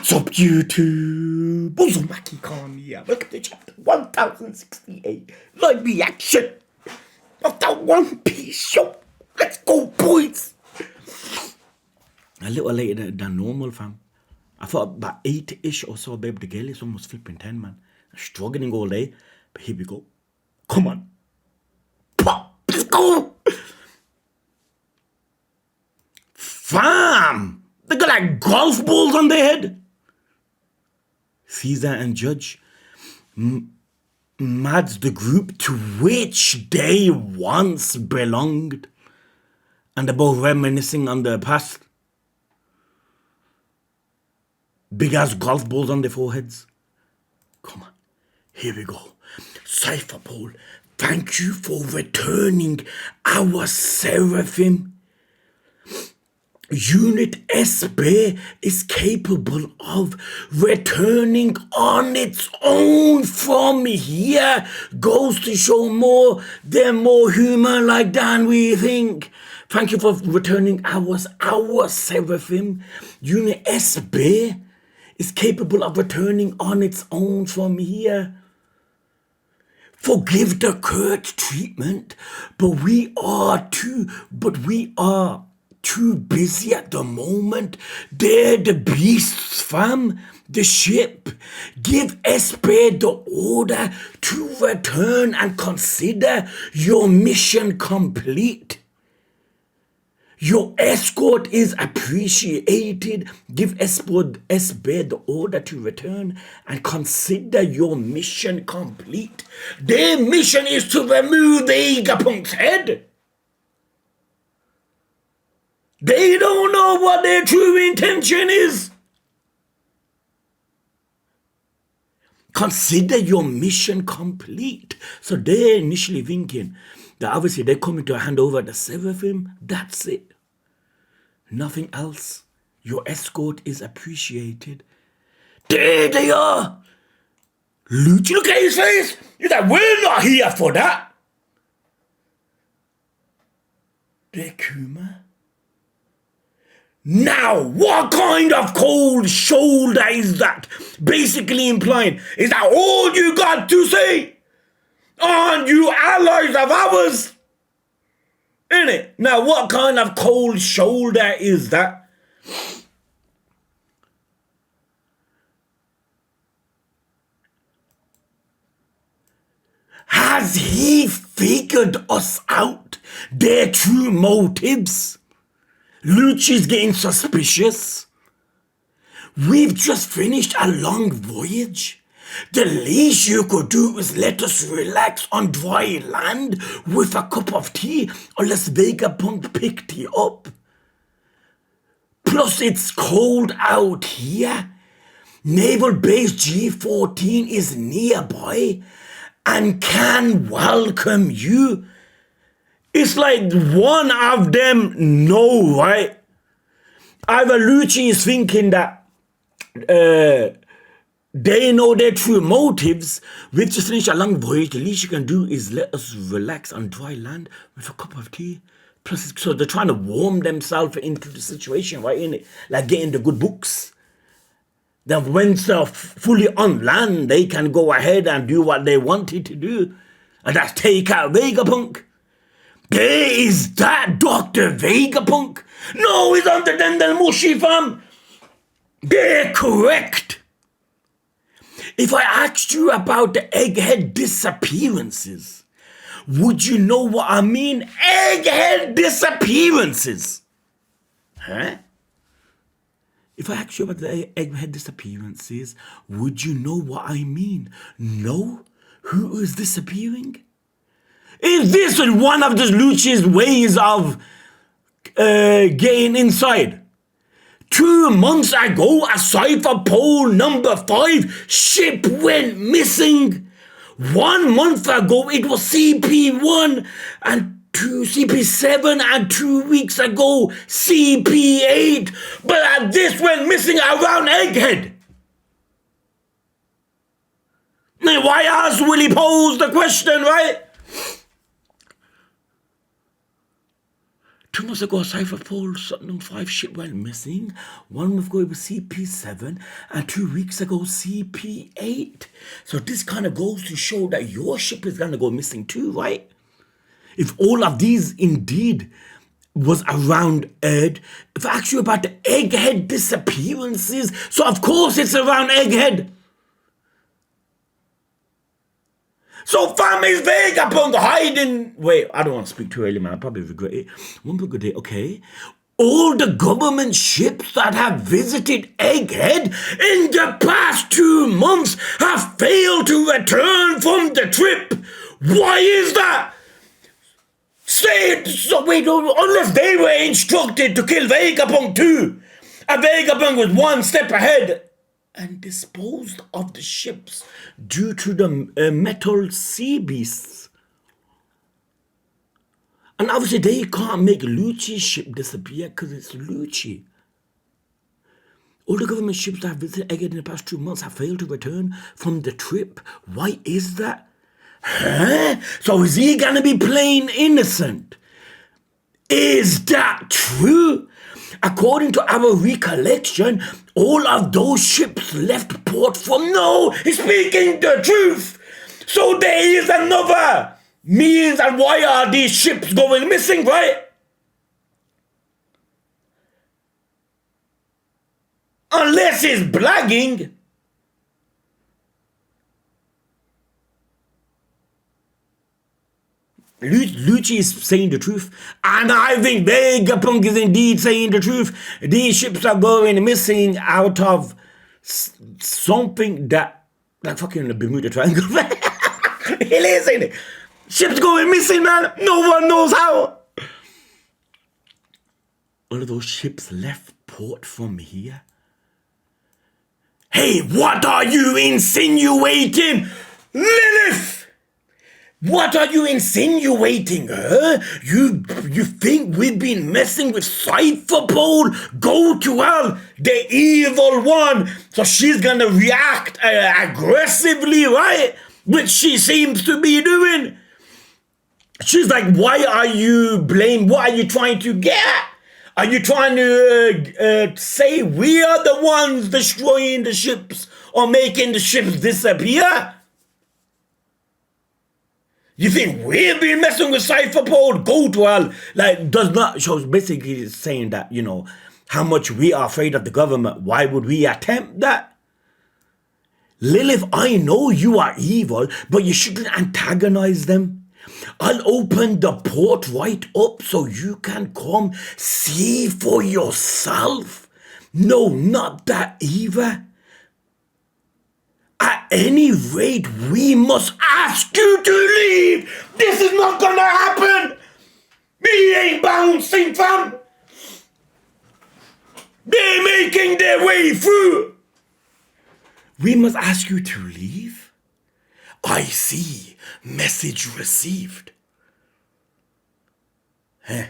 What's up, YouTube? Uzumaki Khan here. Welcome to chapter 1068. Live reaction of the One Piece show. Let's go, boys. A little later than normal, fam. I thought about 8-ish or so I'll be able to get it. It's almost flipping 10, man. I'm struggling all day. But here we go. Come on. Pop. Let's go. Fam. They got like golf balls on their head. Caesar and Judge mads the group to which they once belonged, and they're both reminiscing on their past. Big ass golf balls on their foreheads. Come on, here we go. Cypher Pole, thank you for returning our Seraphim. Unit SB is capable of returning on its own from here. Goes to show more, they're more human-like than we think. Thank you for returning our Seraphim. Unit SB is capable of returning on its own from here. Forgive the curt treatment, but we are too busy at the moment. They're the beasts, fam. The ship. Give Espe the order to return and consider your mission complete. Your escort is appreciated. Give Espe the order to return and consider your mission complete. Their mission is to remove Vegapunk's head. They don't know what their true intention is. Consider your mission complete. So they're initially thinking that obviously they're coming to hand over the Seraphim. That's it. Nothing else. Your escort is appreciated. There they are. Lucci, look at his face. He's like, we're not here for that. They're Kuma. Now, what kind of cold shoulder is that? Basically implying, is that all you got to say? Aren't you allies of ours? Innit? Now, what kind of cold shoulder is that? Has he figured us out? Their true motives? Lucci's getting suspicious. We've just finished a long voyage. The least you could do is let us relax on dry land with a cup of tea unless Vegapunk picked you up. Plus it's cold out here. Naval Base G14 is nearby and can welcome you. It's like one of them know, right? Either Lucci is thinking that they know their true motives. We've just finished a long voyage. The least you can do is let us relax on dry land with a cup of tea. Plus, so they're trying to warm themselves into the situation, right? Innit? Like getting the good books. Then when they're fully on land, they can go ahead and do what they wanted to do. And that's take out Vegapunk. There is that Dr. Vegapunk. No, he's under Dendel Mushi, fam. They're correct. If I asked you about the egghead disappearances, would you know what I mean? Egghead disappearances. Huh? If I asked you about the egghead disappearances, would you know what I mean? No? Who is disappearing? Is this one of the Lucci's ways of getting inside? 2 months ago, a Cypher Pole number 5 ship went missing. 1 month ago, it was CP1 and CP7, and 2 weeks ago, CP8. But this went missing around Egghead. Now, why else will he pose the question, right? 2 months ago, Cypher Pole, Sutton 5 ship went missing. 1 month ago, it was CP7. And 2 weeks ago, CP8. So this kind of goes to show that your ship is going to go missing too, right? If all of these indeed was around Earth, if I ask you about the Egghead disappearances, so of course it's around Egghead. So fam, is Vegapunk hiding? Wait, I don't want to speak too early, man. I probably regret it. 1 good day, okay. All the government ships that have visited Egghead in the past 2 months have failed to return from the trip. Why is that? So wait, unless they were instructed to kill Vegapunk too, and Vegapunk was 1 step ahead and disposed of the ships due to the metal sea beasts. And obviously they can't make Lucci's ship disappear because it's Lucci. All the government ships that have visited Egghead in the past 2 months have failed to return from the trip. Why is that? Huh? So is he gonna be playing innocent? Is that true? According to our recollection, all of those ships left port from no, he's speaking the truth. So there is another means, and why are these ships going missing, right? Unless he's blagging. Lucci is saying the truth, and I think Vegapunk is indeed saying the truth. These ships are going missing out of something that, like fucking the Bermuda Triangle. It is, ain't it? Ships going missing, man. No one knows how. All of those ships left port from here. Hey, what are you insinuating, Lilith? What are you insinuating, huh? You think we've been messing with Cypher Pole? Go to hell, the evil one. So she's gonna react aggressively, right? Which she seems to be doing. She's like, why are you blame? What are you trying to get at? Are you trying to say we are the ones destroying the ships or making the ships disappear? You think we've been messing with Cypher Pole? Go to hell. Like, does not show, basically saying that, you know, how much we are afraid of the government. Why would we attempt that? Lilith, I know you are evil, but you shouldn't antagonize them. I'll open the port right up so you can come see for yourself. No, not that either. At any rate, we must ask you to leave. This is not gonna happen. We ain't bouncing, fam. They're making their way through. We must ask you to leave. I see. Message received. Huh.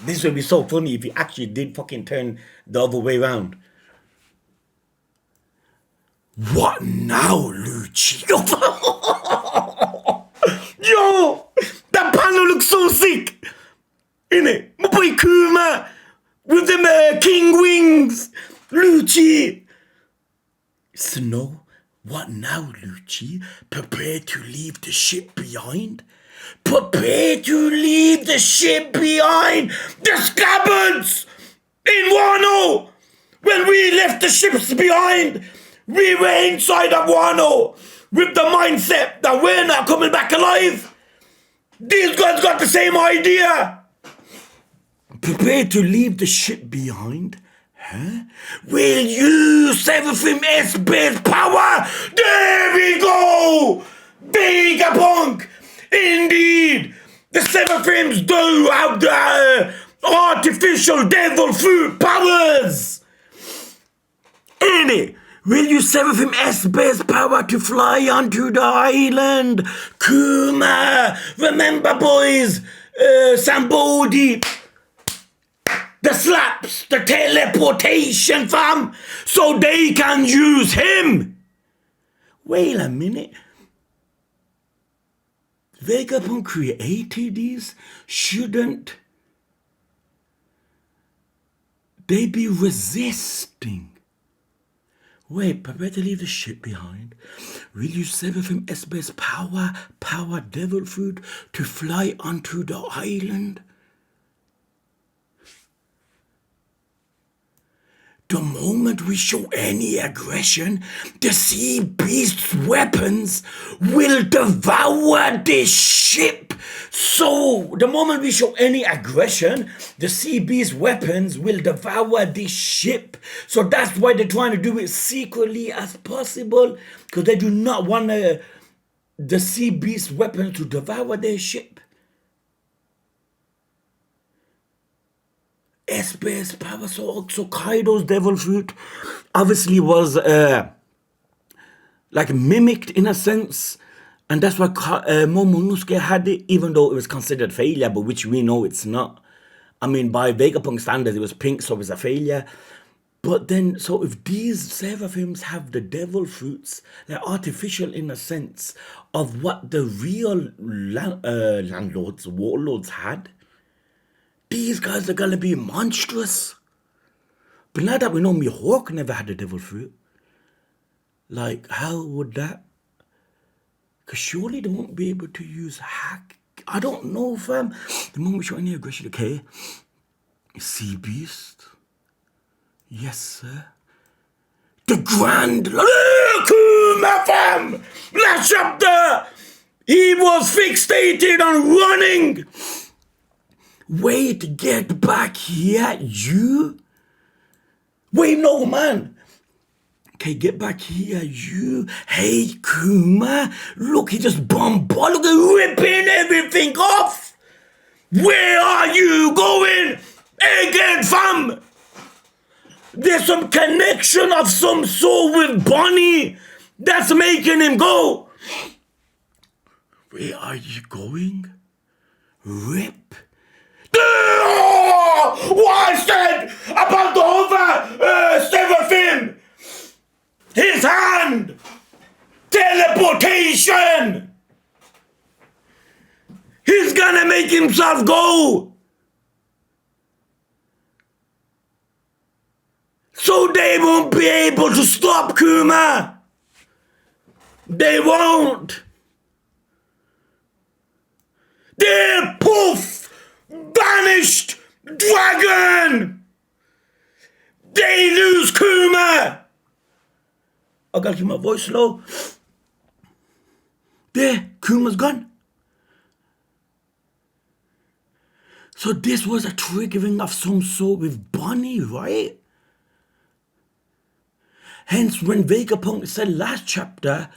This would be so funny if you actually did fucking turn the other way around. What now, Lucci? Yo, that panel looks so sick. Innit? My boy Kuma with them king wings. Lucci. Snow, what now, Lucci? Prepare to leave the ship behind? Prepare to leave the ship behind. The scabbards in Wano. When we left the ships behind, we were inside of Wano with the mindset that we're not coming back alive. These guys got the same idea. Prepare to leave the ship behind? Huh? Will you Seraphim S-Base power? There we go! Vegapunk! Indeed! The Seraphims do have the artificial devil fruit powers! Ain't it? Will you Seraphim S-Base power to fly onto the island? Kuma! Remember, boys, Sambodi, the slaps, the teleportation, fam, so they can use him. Wait a minute. Vegapunk created these? Shouldn't They be resisting. Wait, prepare to leave the ship behind. Will you sever from Esper's power devil fruit to fly onto the island? The moment we show any aggression, the sea beast's weapons will devour the ship. So, the moment we show any aggression, the sea beast's weapons will devour the ship. So that's why they're trying to do it secretly as possible, because they do not want the sea beast's weapons to devour their ship. Esper's power, so Kaido's devil fruit obviously was like mimicked in a sense, and that's why Momonosuke had it, even though it was considered failure, but which we know it's not. I mean, by Vegapunk standards, it was pink, so it was a failure. But then, so if these seraphims have the devil fruits, they're artificial in a sense of what the real landlords, warlords had. These guys are gonna be monstrous. But now that we know Mihawk never had a devil fruit, like, how would that? Because surely they won't be able to use hack. I don't know, fam. The moment we show any aggression, okay? Sea Beast. Yes, sir. The Grand Kuma, fam! Last chapter! He was fixated on running! Wait, get back here, you? Wait, no, man. Okay, get back here, you. Hey, Kuma. Look, he just bombarded, ripping everything off. Where are you going again, fam? There's some connection of some sort with Bonnie that's making him go. Where are you going? Rip. What I said about the other seraphim? His hand! Teleportation! He's gonna make himself go! So they won't be able to stop Kuma! They won't! They're poof! Banished dragon! They lose Kuma! I gotta keep my voice low. There, Kuma's gone. So this was a triggering of some sort with Bonnie, right? Hence, when Vegapunk said last chapter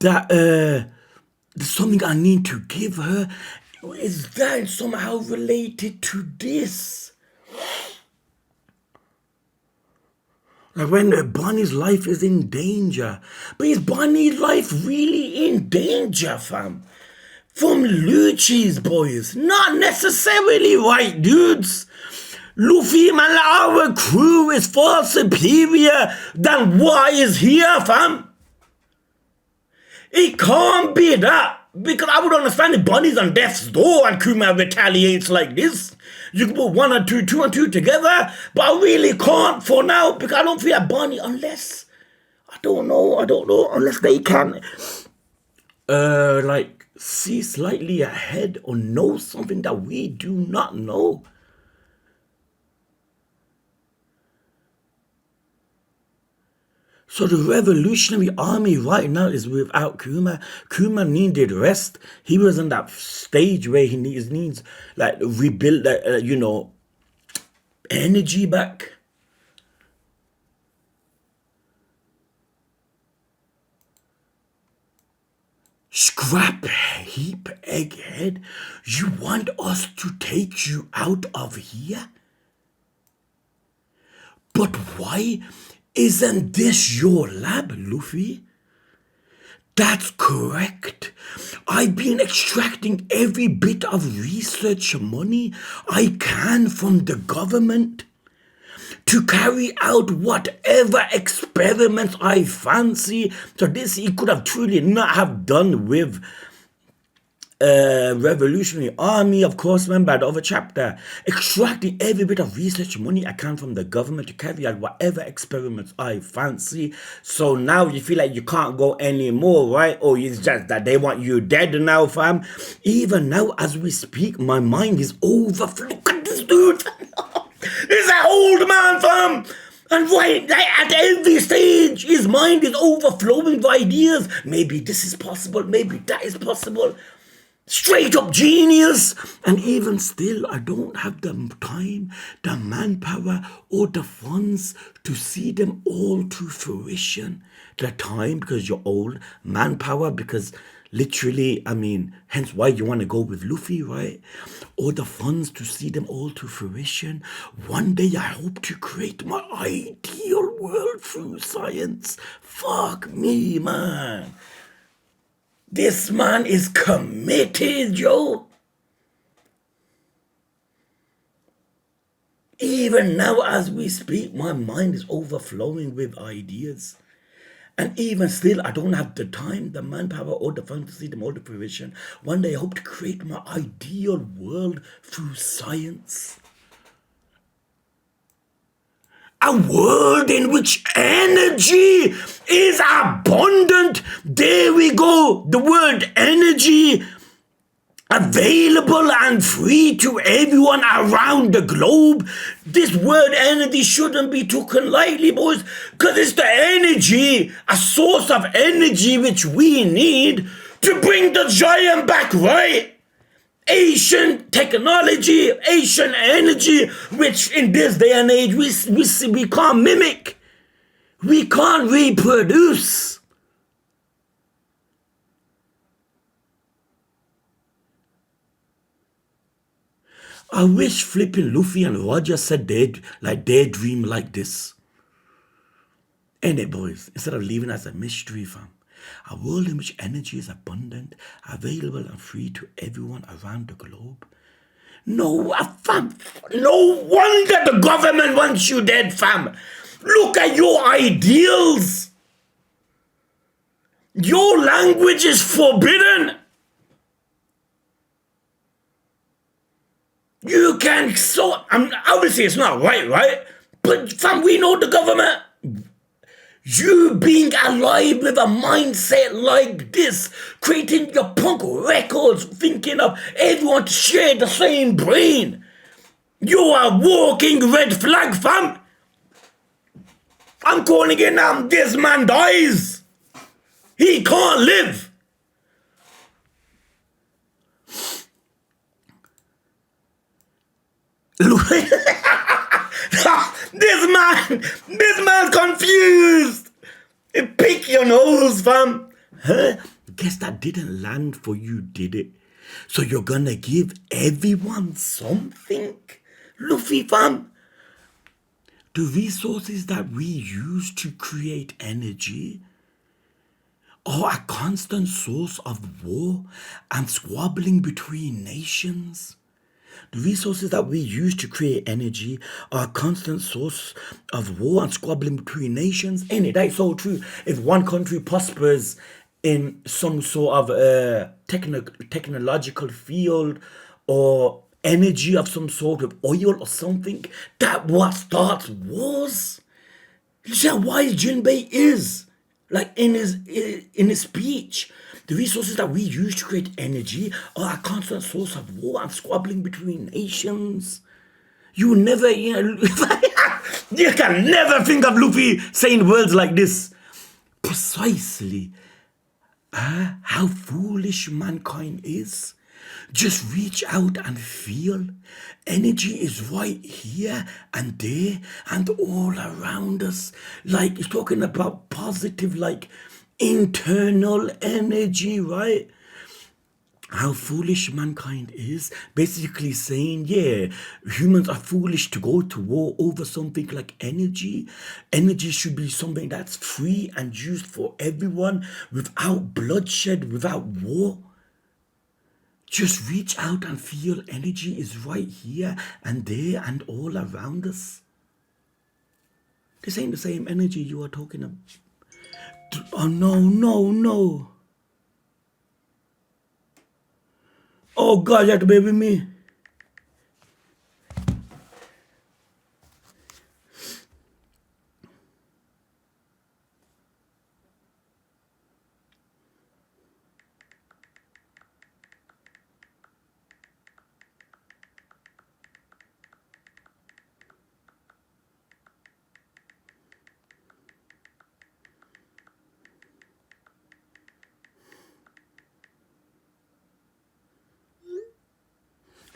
that there's something I need to give her, is that somehow related to this? Like when Bonnie's life is in danger. But is Bonnie's life really in danger, fam? From Lucci's boys? Not necessarily, right, dudes? Luffy, man, our crew is far superior than what is here, fam. It can't be that. Because I would understand if Bonnie's on death's door and Kuma retaliates like this. You can put one and two and two together. But I really can't for now because I don't feel like Bonnie unless... I don't know. Unless they can... like, see slightly ahead or know something that we do not know. So the revolutionary army right now is without Kuma. Kuma needed rest. He was in that stage where he needs like rebuild that energy back. Scrap heap egghead. You want us to take you out of here? But why? Isn't this your lab, Luffy? That's correct. I've been extracting every bit of research money I can from the government to carry out whatever experiments I fancy. So this he could have truly not have done with revolutionary army, of course, man, by the other chapter, extracting every bit of research money I can from the government to carry out whatever experiments I fancy. So now you feel like you can't go anymore, right? Or it's just that they want you dead now, fam. Even now, as we speak, my mind is overflowing. Look at this dude. He's an old man, fam. And right, like at every stage, his mind is overflowing with ideas. Maybe this is possible, maybe that is possible. Straight up genius. And even still, I don't have the time, the manpower, or the funds to see them all to fruition. The time because you're old, manpower because literally, I mean, hence why you want to go with Luffy, right? Or the funds to see them all to fruition. One day I hope to create my ideal world through science. Fuck me, man. This man is committed, yo. Even now as we speak, my mind is overflowing with ideas. And even still, I don't have the time, the manpower, or the funds to see them all to fruition. One day I hope to create my ideal world through science. A world in which energy is abundant. There we go. The word energy, available and free to everyone around the globe. This word energy shouldn't be taken lightly, boys, because it's the energy, a source of energy which we need to bring the giant back, right? Asian technology, Asian energy, which in this day and age we can't mimic. We can't reproduce. I wish flipping Luffy and Roger said their dream like this. Ain't it, boys? Instead of leaving as a mystery, fam. A world in which energy is abundant, available and free to everyone around the globe. No, fam. No wonder the government wants you dead, fam. Look at your ideals. Your language is forbidden. You can obviously it's not right? But fam, we know the government. You being alive with a mindset like this, creating your punk records, thinking of everyone to share the same brain. You are walking red flag, fam. I'm calling it now. This man dies. He can't live. This man confused. Pick your nose, fam. Huh? Guess that didn't land for you, did it? So you're gonna give everyone something? Luffy, fam. The resources that we use to create energy are a constant source of war and squabbling between nations. The resources that we use to create energy are a constant source of war and squabbling between nations. Ain't it? That's so true. If one country prospers in some sort of technological field or energy of some sort of oil or something, that what starts wars. See how wise Jinbei is. Like in his speech. The resources that we use to create energy are a constant source of war and squabbling between nations. You never, you can never think of Luffy saying words like this. Precisely how foolish mankind is. Just reach out and feel. Energy is right here and there and all around us. Like, it's talking about positive, like, internal energy, right? How foolish mankind is. Basically saying, yeah, humans are foolish to go to war over something like energy. Energy should be something that's free and used for everyone without bloodshed, without war. Just reach out and feel energy is right here and there and all around us. This ain't the same energy you are talking about. Oh, no. Oh God, you have to bear with me.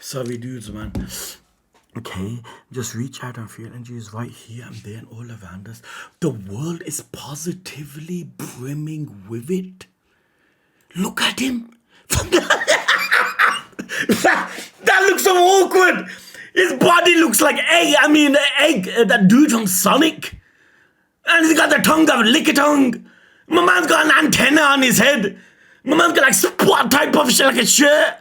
Sorry, dudes, man. Okay, just reach out and feel energy is right here and there and all around us. The world is positively brimming with it. Look at him. that looks so awkward. His body looks like egg. I mean, egg. That dude from Sonic. And he's got the tongue of lick a tongue. My man's got an antenna on his head. My man's got like spot type of shit, like a shirt.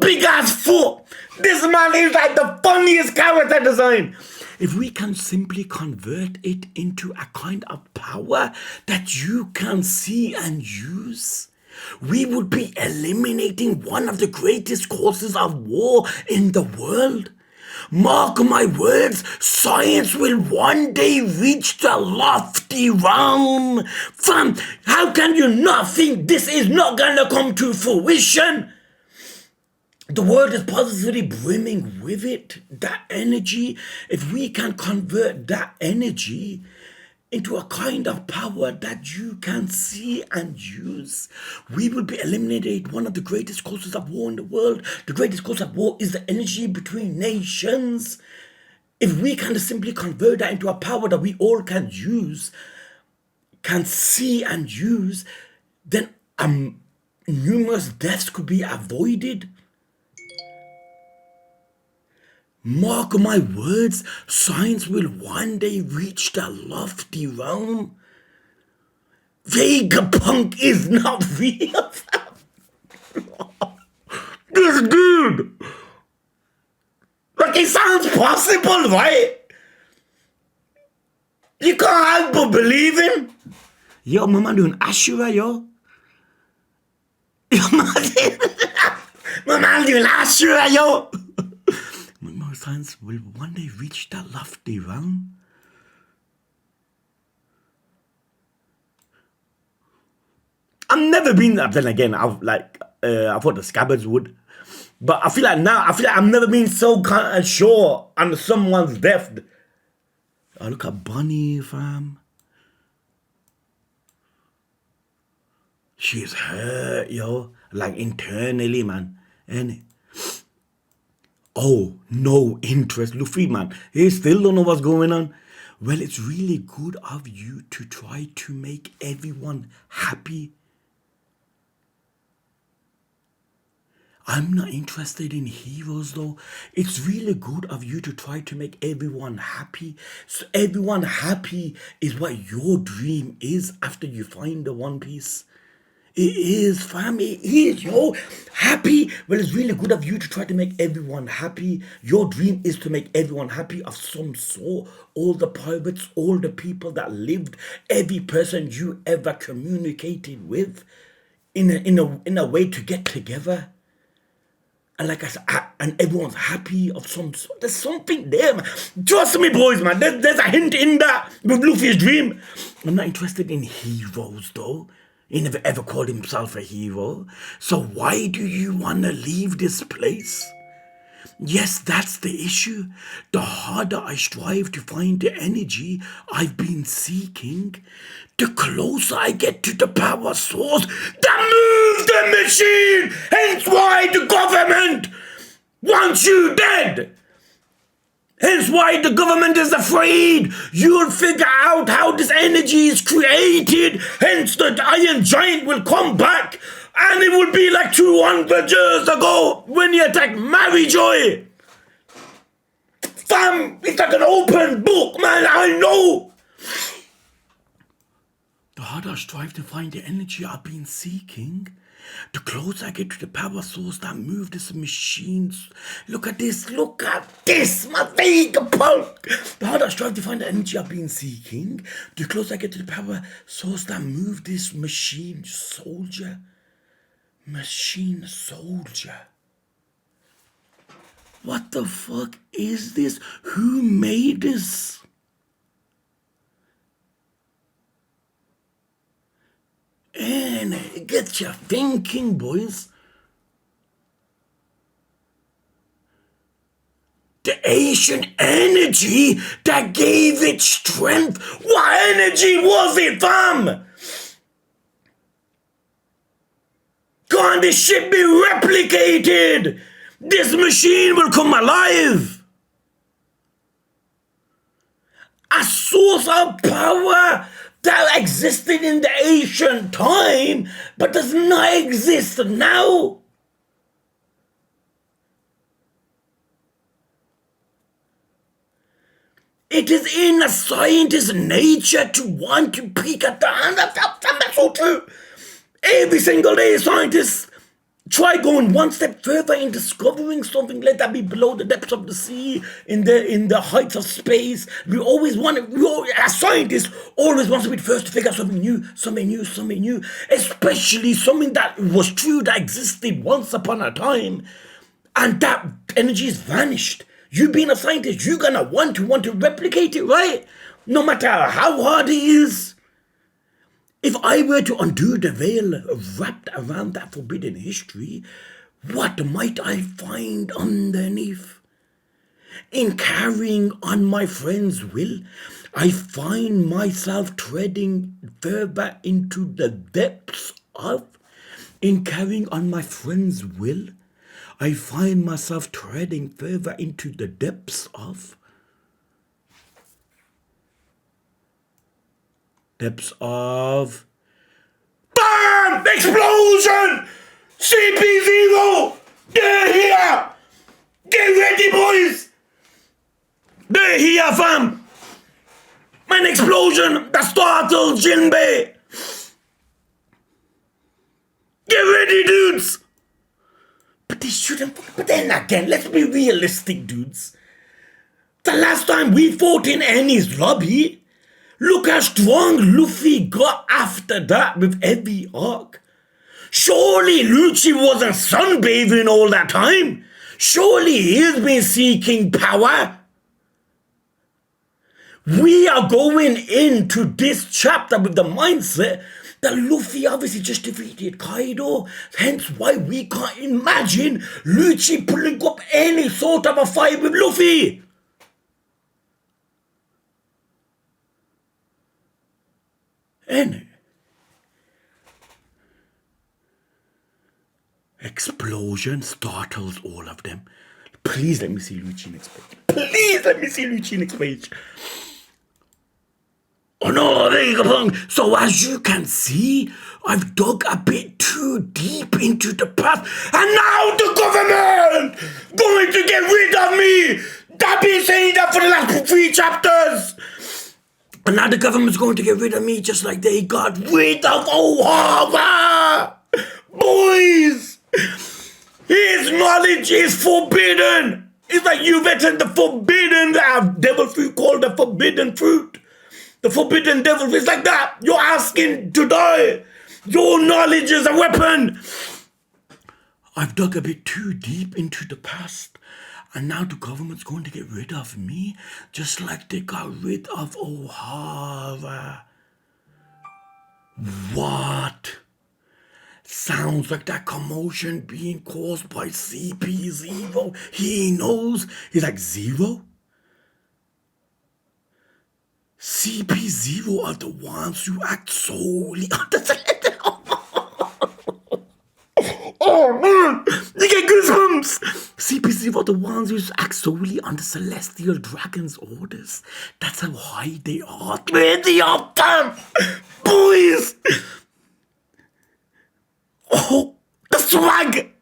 Big ass foot. This man is like the funniest character design. If we can simply convert it into a kind of power that you can see and use, we would be eliminating one of the greatest causes of war in the world. Mark my words, science will one day reach the lofty realm. Fam, how can you not think this is not gonna come to fruition? The world is positively brimming with it, that energy. If we can convert that energy into a kind of power that you can see and use, we will be eliminating one of the greatest causes of war in the world. The greatest cause of war is the energy between nations. If we can simply convert that into a power that we all can use, can see and use, then numerous deaths could be avoided. Mark my words, science will one day reach the lofty realm. Vegapunk is not real. This dude, like it sounds possible, right? You can't help but believe him. Yo, my man doing Ashura, yo. My man doing Ashura, yo. Science will one day reach that lofty realm. I've never been there. Then again, I thought the scabbards would, but I feel like I've never been so kind of sure on someone's death. Oh, look at Bunny, fam. She's hurt, yo, like internally, man, ain't it? Oh, no interest. Luffy, man, he still don't know what's going on. Well, it's really good of you to try to make everyone happy. I'm not interested in heroes, though. It's really good of you to try to make everyone happy. So everyone happy is what your dream is after you find the One Piece. It is, fam. It is, yo. Happy. Well, it's really good of you to try to make everyone happy. Your dream is to make everyone happy of some sort. All the pirates, all the people that lived, every person you ever communicated with, in a way to get together. And like I said, and everyone's happy of some sort. There's something there, man. Trust me, boys, man. There's a hint in that with Luffy's dream. I'm not interested in heroes, though. He never ever called himself a hero. So why do you want to leave this place? Yes, that's the issue. The harder I strive to find the energy I've been seeking, the closer I get to the power source that moves the machine. Hence why the government wants you dead. Hence why the government is afraid you'll figure out how this energy is created. Hence the Iron Giant will come back and it will be like 200 years ago when he attacked Maryjoy. Fam, it's like an open book, man, I know. The harder I strive to find the energy I've been seeking, the closer I get to the power source that moves this machine. Look at this, my Vegapunk. The harder I strive to find the energy I've been seeking, the closer I get to the power source that moves this machine soldier. Machine soldier. What the fuck is this? Who made this? And it gets you thinking, boys. The Asian energy that gave it strength. What energy was it, fam? Can't this shit be replicated? This machine will come alive. A source of power that existed in the ancient time but does not exist now. It is in a scientist's nature to want to peek at the hand of that's so true. Every single day, scientists try going one step further in discovering something, let that be below the depths of the sea, in the heights of space. As scientists, always want to be the first to figure out something new, especially something that was true, that existed once upon a time, and that energy has vanished. You being a scientist, you're gonna want to replicate it, right? No matter how hard it is. If I were to undo the veil wrapped around that forbidden history, what might I find underneath? In carrying on my friend's will, I find myself treading further into the depths of. In carrying on my friend's will, I find myself treading further into the depths of. Depths of. BAM! Explosion! CP0! They're here! Get ready, boys! They're here, fam! An explosion that startled Jinbei! Get ready, dudes! But they shouldn't. But then again, let's be realistic, dudes. The last time we fought in Annie's lobby, look how strong Luffy got after that with every arc. Surely Lucci wasn't sunbathing all that time. Surely he's been seeking power. We are going into this chapter with the mindset that Luffy obviously just defeated Kaido. Hence why we can't imagine Lucci pulling up any sort of a fight with Luffy. And explosion startles all of them. Please let me see Lucci next page. Please let me see Lucci next page. Oh no, there you go. So as you can see, I've dug a bit too deep into the past, and now the government going to get rid of me. I've been saying that for the last 3 chapters. And now the government's going to get rid of me just like they got rid of Ohara. Boys, his knowledge is forbidden. It's like you've eaten the forbidden devil fruit called the forbidden fruit. The forbidden devil is like that. You're asking to die. Your knowledge is a weapon. I've dug a bit too deep into the past. And now the government's going to get rid of me, just like they got rid of Ohara. What? Sounds like that commotion being caused by CP0. He knows. He's like, Zero? CP0 are the ones who act solely on the... Oh man, you get goosebumps. CP0 are the ones who act solely on the Celestial Dragon's orders. That's how high they are. Where they are, damn boys. Oh, the swag.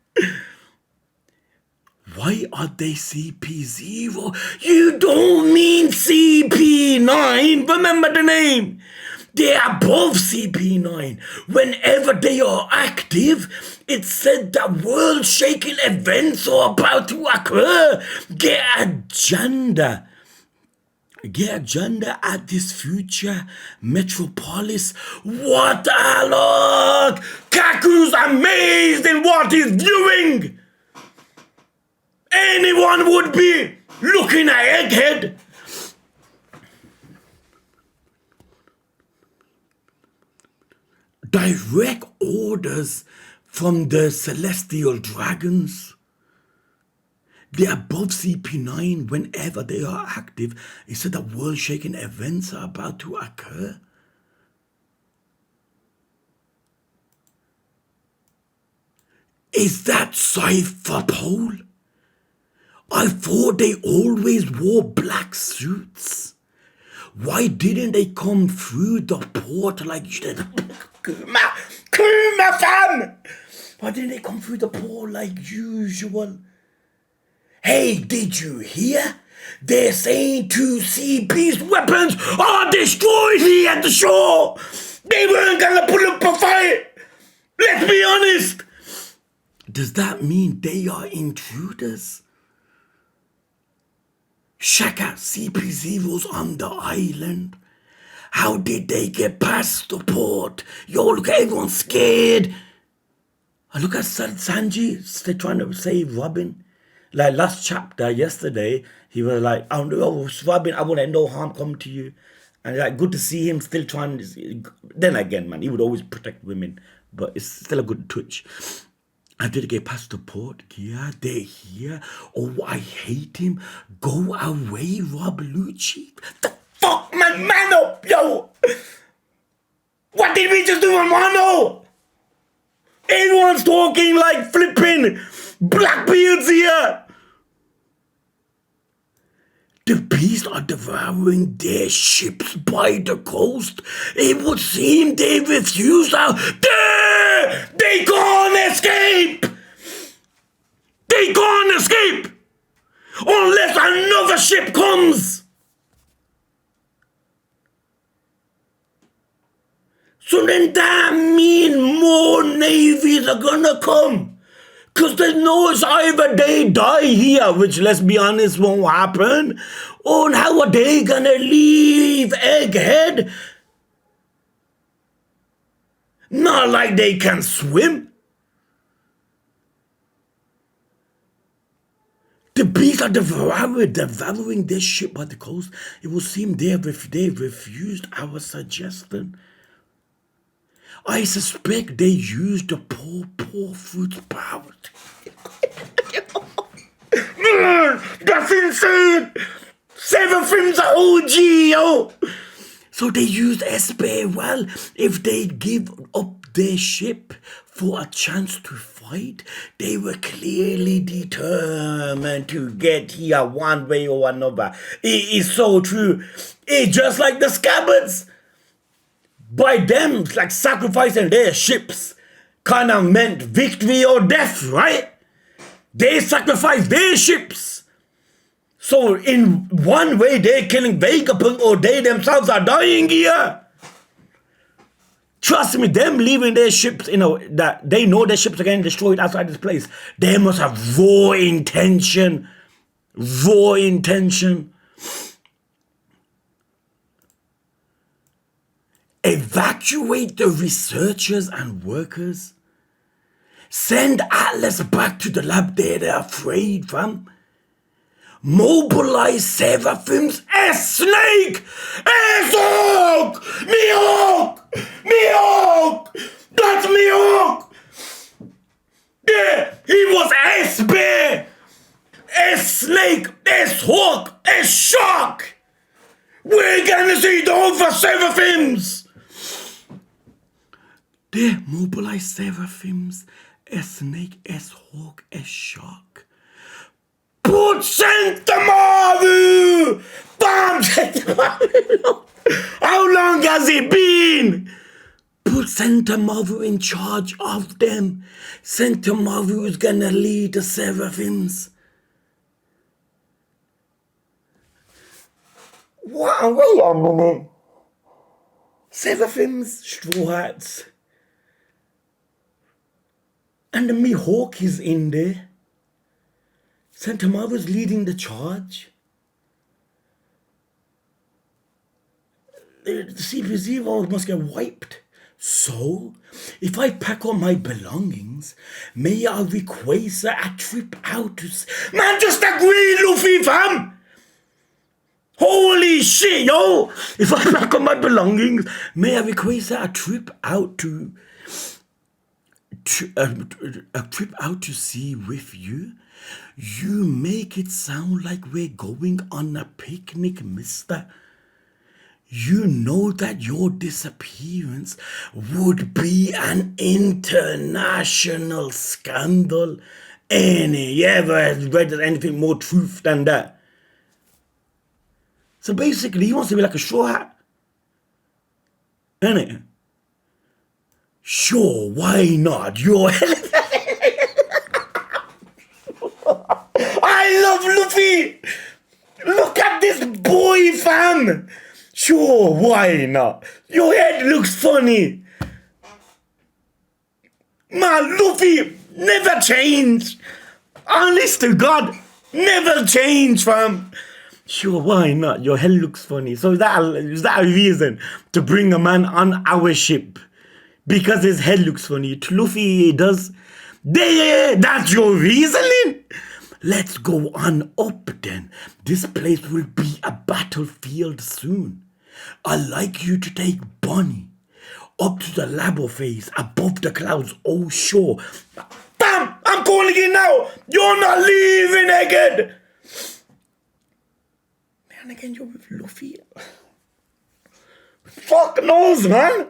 Why are they CP0? You don't mean CP9. Remember the name. They are above CP9. Whenever they are active, it's said that world-shaking events are about to occur. Get agenda. Get agenda at this future metropolis. What a look! Kaku's amazed in what he's viewing. anyone would be looking at Egghead. Direct orders from the celestial dragons. They're above CP9 whenever they are active. It said that world-shaking events are about to occur. Is that Cypher Pole? I thought they always wore black suits. Why didn't they come through the port like you did? Kuma fam! Why didn't they come through the port like usual? Hey, did you hear? They're saying 2 CP's weapons are destroyed here at the shore. They weren't gonna put up a fight. Let's be honest. Does that mean they are intruders? Shaka, CP0's on the island. How did they get past the port? Yo, look at everyone scared. I look at Sanji, they're trying to save Robin. Like last chapter yesterday, he was like, oh, Robin, I won't let no harm come to you. And like, good to see him still trying. Then again, man, he would always protect women, but it's still a good touch. I did get past the port. Yeah, they're here. Oh, I hate him. Go away, Rob Lucci. The fuck, man up, yo. What did we just do on Wano? Everyone's talking like flipping Blackbeards here. The beasts are devouring their ships by the coast. It would seem they refuse out. They can't escape! They can't escape! Unless another ship comes! So then that means more navies are gonna come. Because they know it's either they die here, which, let's be honest, won't happen, or how are they gonna leave Egghead? Not like they can swim. The beasts are devouring their ship by the coast. It would seem they refused our suggestion. I suspect they used the poor fruit's power. That's insane! 7 films are OG, yo! So they used Espe well. If they give up their ship for a chance to fight, they were clearly determined to get here one way or another. It is so true. It's just like the scabbards. By them, like sacrificing their ships, kind of meant victory or death, right? They sacrificed their ships. So in one way, they're killing Vegapunk or they themselves are dying here. Trust me, them leaving their ships, that they know their ships are getting destroyed outside this place. They must have raw intention. Raw intention. Evacuate the researchers and workers. Send Atlas back to the lab they're afraid, fam. Mobilize Seraphim's S-Snake! S-Hawk! Mihawk! Mihawk! That's Mihawk! Yeah, he was S-Bear! S-Snake! S-Hawk! S-Shark! We're gonna see the over Seraphims! They mobilize Seraphims, S-Snake, S-Hawk, S-Shark. Put Sentamaru! Bam! How long has it been? Put Sentamaru in charge of them. Sentamaru is gonna lead the Seraphims. Wow, wait a minute. Seraphims, Straw Hats. And the Mihawk is in there. Sentamaru's leading the charge. The CP0 must get wiped So, if I pack all my belongings, may I request a trip out to... Man, just agree, Luffy, fam! Holy shit, yo! If I pack all my belongings, may I request a trip out to... a trip out to sea with you? You make it sound like we're going on a picnic, mister. You know that your disappearance would be an international scandal. Any ever has read anything more truth than that? So basically, he wants to be like a straw hat. Innit? Sure, why not? You're... I love Luffy! Look at this boy, fam! Sure, why not? Your head looks funny. Man, Luffy, never change. Honest to God, never change, fam. Sure, why not? Your head looks funny. So is that a reason to bring a man on our ship? Because his head looks funny. To Luffy, it does. Yeah, that's your reasoning? Let's go on up then. This place will be a battlefield soon. I'd like you to take Bonnie up to the labo phase above the clouds. Oh, sure. Bam! I'm calling it now. You're not leaving again. Man, again, you're with Luffy. Fuck knows, man.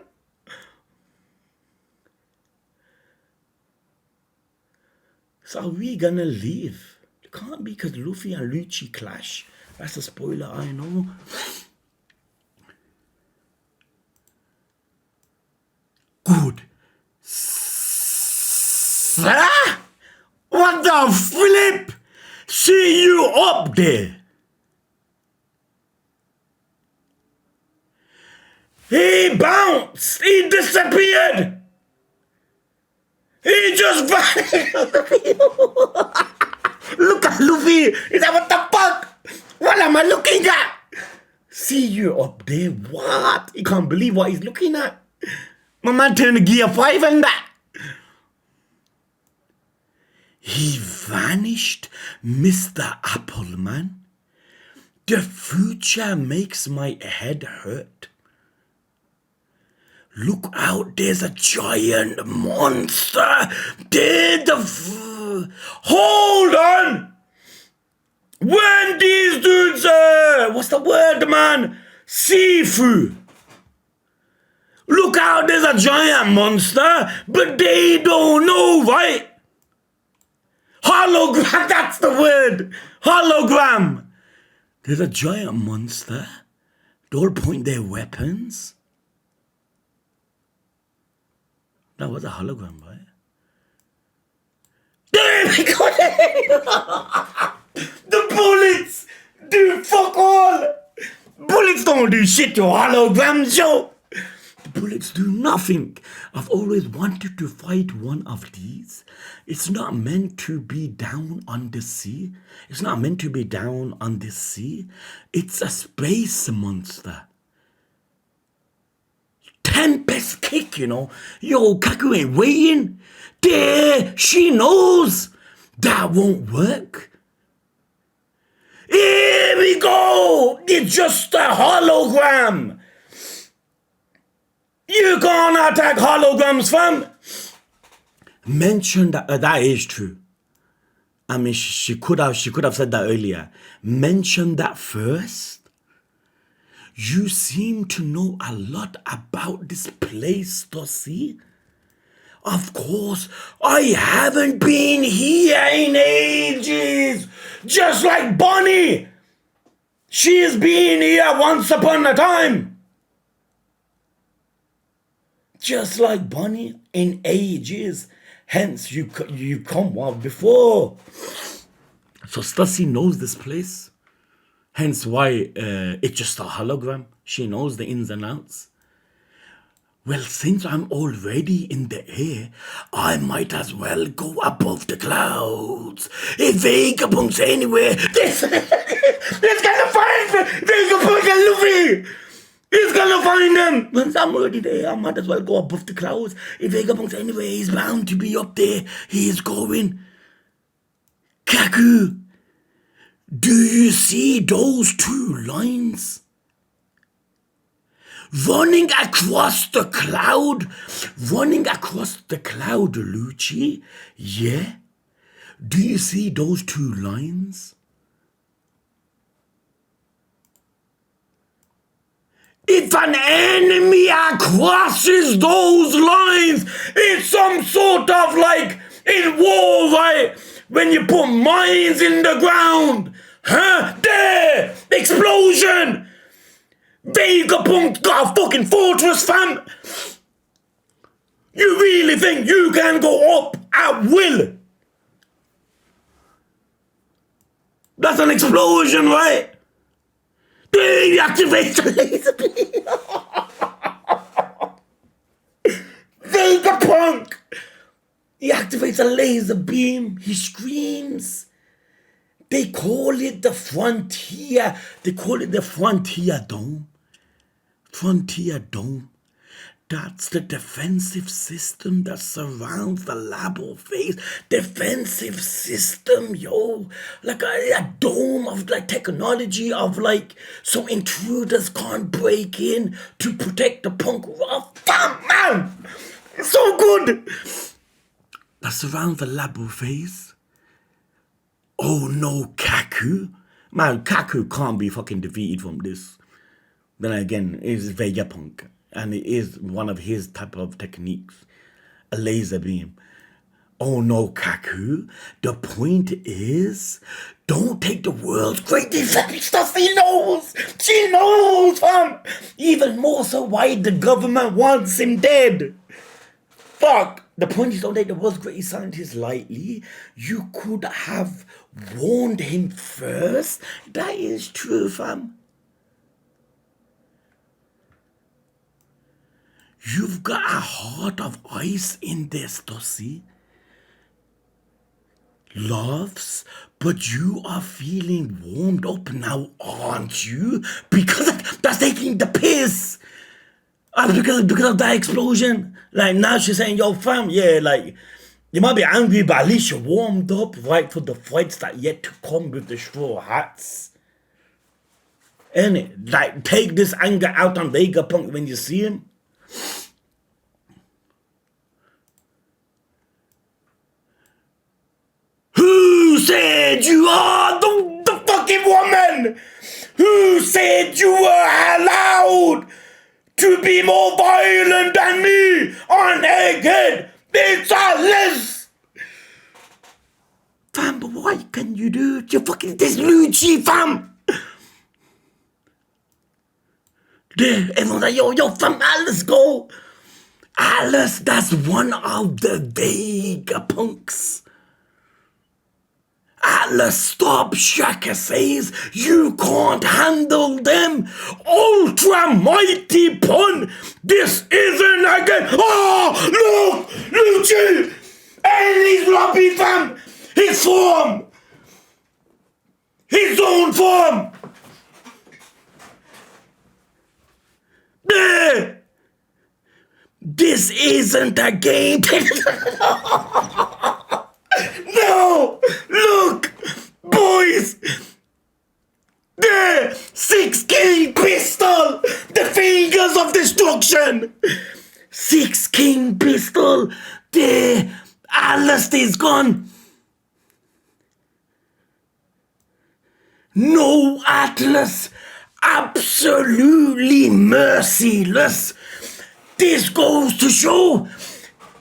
So are we gonna leave? It can't be because Luffy and Lucci clash. That's a spoiler, I know. Good. What the flip? See you up there. He bounced. He disappeared. He just vanished. Look at Luffy. He's like, what the fuck? What am I looking at? See you up there. What? He can't believe what he's looking at. My man turned to gear 5 and that. He vanished, Mr. Appleman. The future makes my head hurt. Look out, there's a giant monster. Hold on! When these dudes, what's the word, man? See-through. Look out, there's a giant monster, but they don't know, right? Hologram, that's the word. Hologram. There's a giant monster. They all point their weapons. That was a hologram, right? There we go! The bullets do fuck all! Bullets don't do shit to holograms, yo! The bullets do nothing. I've always wanted to fight one of these. It's not meant to be down on the sea. It's not meant to be down on the sea. It's a space monster. Tempest kick, you know. Yo, Kaku ain't waiting. There, she knows. That won't work. Here we go. It's just a hologram. You can't attack holograms, fam. Mention that that is true. I mean, she could have said that earlier. Mention that first. You seem to know a lot about this place, Dossie. Of course, I haven't been here in ages. Just like Bonnie. She's been here once upon a time. Just like Bonnie in ages. Hence, you come one before. So Stussy knows this place. Hence why it's just a hologram. She knows the ins and outs. Well, since I'm already in the air, I might as well go above the clouds. If Vegabunks anywhere, this gonna find Vegabunk and Luffy. He's gonna find them. Once I'm already there, I might as well go above the clouds. If Vegapunk's anyway, he's bound to be up there. He is going. Kaku, do you see those two lines? Running across the cloud, Lucci. Yeah? Do you see those two lines? If an enemy crosses those lines, it's some sort of like in war, right? When you put mines in the ground, huh? There! Explosion! Vegapunk got a fucking fortress, fam! You really think you can go up at will? That's an explosion, right? He activates the laser beam. Vegapunk! He activates a laser beam. He screams. They call it the frontier. They call it the frontier dome. Frontier dome. That's the defensive system that surrounds the labo phase. Defensive system, yo. Like a dome of like technology of like so intruders can't break in to protect the punk rock. Damn, man! It's so good! That surrounds the labo phase. Oh no, Kaku. Man, Kaku can't be fucking defeated from this. Then again, it's Vegapunk. And it is one of his type of techniques. A laser beam. Oh no, Kaku. The point is, don't take the world's greatest stuff. She knows. She knows, fam. Even more so why the government wants him dead. Fuck. The point is, don't take the world's greatest scientist lightly. You could have warned him first. That is true, fam. You've got a heart of ice in this, Dossie. Loves, but you are feeling warmed up now, aren't you? Because that's taking the piss. Because of that explosion. Like now she's saying, yo fam, yeah, like you might be angry, but at least you're warmed up, right, for the fights that yet to come with the straw hats. Innit? Like take this anger out on Vegapunk when you see him. Who said you are the fucking woman? Who said you were allowed to be more violent than me on Egghead? It's a list! Fam, but what can you do? You're fucking this Lucci, fam! There, everyone's like, yo, fam, Alice, go! Alice, that's one of the Vegapunks. Atlas, stop, Shaka says. You can't handle them. Ultra mighty pun. This isn't again. Oh, look, Lucci. And he's Luffy, fam. His form. His own form. There. This isn't a game. No! Look! Boys! There! 6 King Pistol! The fingers of destruction! 6 King Pistol! There! Alice is gone! No Atlas! Absolutely merciless! This goes to show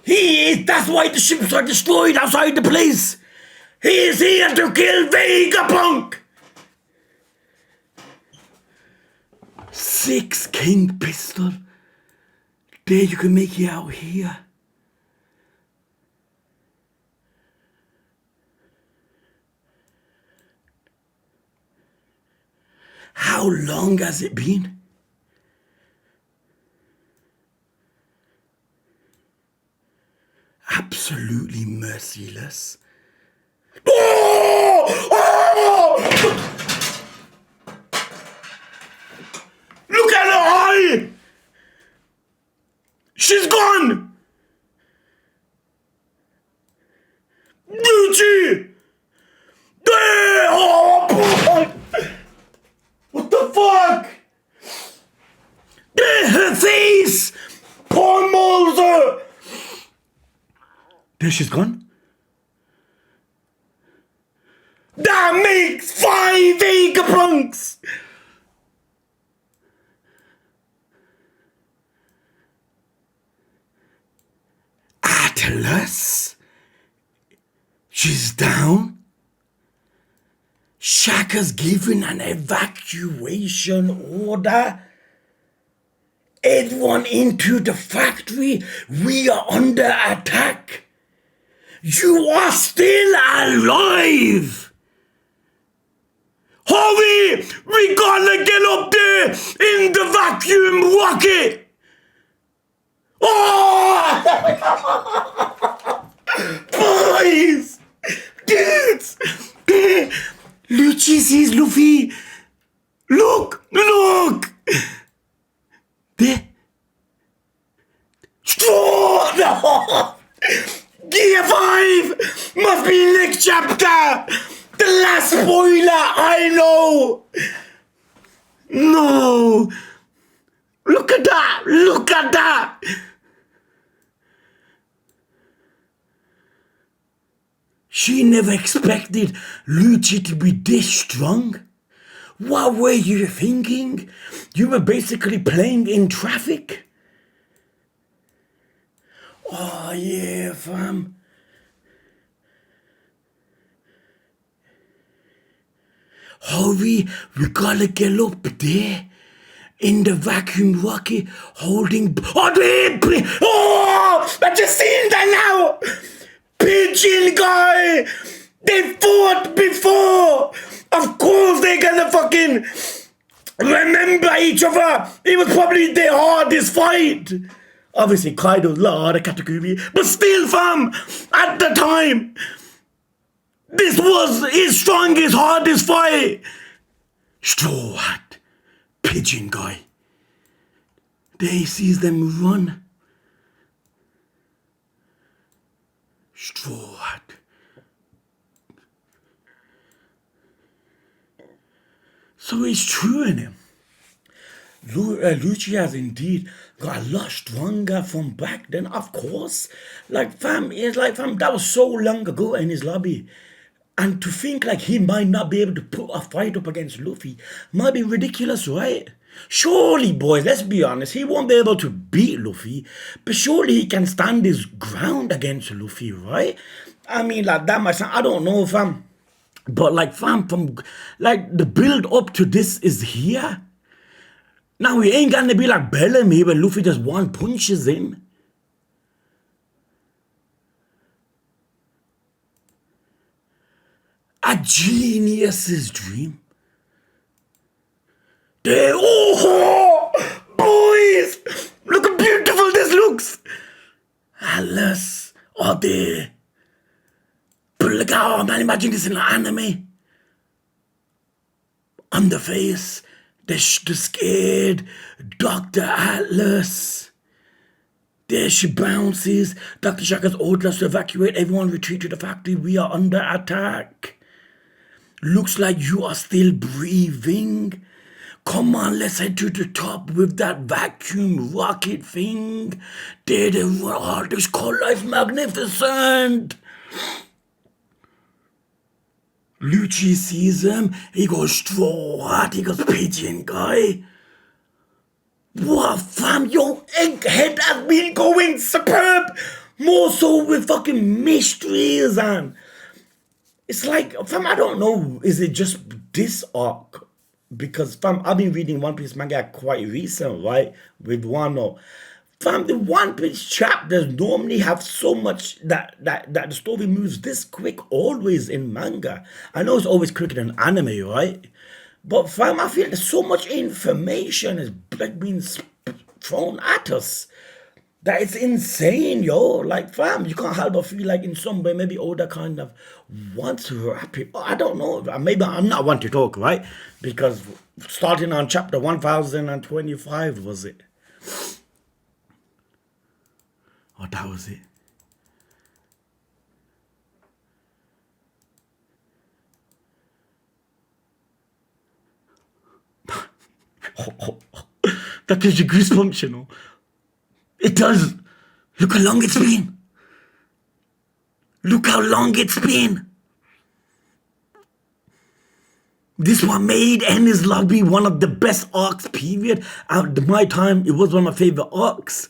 that's why the ships are destroyed outside the place. He is here to kill Vegapunk. 6 King Pistol. There you can make it out here. How long has it been? Absolutely merciless. Oh! Oh! Look at the eye! gone! Lucci! Oh, boy. What the fuck? Her face! Poor Mulder! There she's gone. That makes 5 Vegapunks! Atlas? She's down? Shaka's given an evacuation order. Everyone into the factory. We are under attack. You are still alive. Hurry! We gotta get up there in the vacuum rocket. Oh! Boys! Dudes! Lucci sees Luffy. Look! Look! There. Oh, no! Gear 5 must be next chapter. The last spoiler, I know. No. Look at that. Look at that. She never expected Lucci to be this strong. What were you thinking? You were basically playing in traffic. Oh yeah, fam. Hurry, we gotta get up there in the vacuum rocket holding. Oh, I just seen that now. Pigeon guy. They fought before. Of course they're gonna fucking remember each other. It was probably their hardest fight. Obviously, Kaido's lot of category, but still, fam, at the time, this was his strongest, hardest fight. Straw Hat, Pigeon Guy. There he sees them run. Straw Hat. So it's true in him. Lucci has indeed got a lot stronger from back then, of course. Like, fam, it's like, fam, that was so long ago in his lobby. And to think like he might not be able to put a fight up against Luffy might be ridiculous, right? Surely, boys, let's be honest, he won't be able to beat Luffy, but surely he can stand his ground against Luffy, right? I mean, like, that might sound, I don't know, fam. But, like, fam, from, like, the build up to this is here. Now, he ain't gonna be like Bellamy when Luffy just one punches him. A genius's dream. There, oh, boys, look how beautiful this looks. Atlas, oh, there. But look how, man, imagine this in an anime. On the face, the scared Dr. Atlas. There she bounces. Dr. Shaka's ordered us to evacuate. Everyone retreat to the factory. We are under attack. Looks like you are still breathing. Come on, let's head to the top with that vacuum rocket thing. There, oh, this color is magnificent. Lucci sees him. He goes, Straw Hat. He goes, Pigeon Guy. What, fam? Your egghead has been going superb. More so with fucking mysteries and... It's like, fam, I don't know. Is it just this arc? Because, fam, I've been reading One Piece manga quite recent, right? With Wano. Fam, the One Piece chapters normally have so much that the story moves this quick always in manga. I know it's always quicker than anime, right? But, fam, I feel there's so much information is like being thrown at us that it's insane, yo. Like, fam, you can't help but feel like in some way maybe Oda kind of wants to wrap it. I don't know. Maybe I'm not one to talk, right? Because starting on chapter 1025, was it? Oh, that was it. That gives you goosebumps, you know. It does. Look how long it's been. Look how long it's been. This one made Enies Lobby one of the best arcs, period. At my time, it was one of my favorite arcs.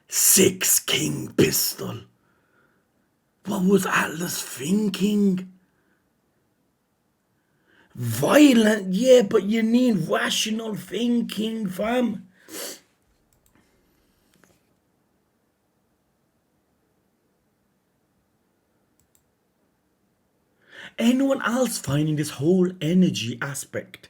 Six King Pistol. What was Atlas thinking? Violent, yeah, but you need rational thinking, fam. Anyone else finding this whole energy aspect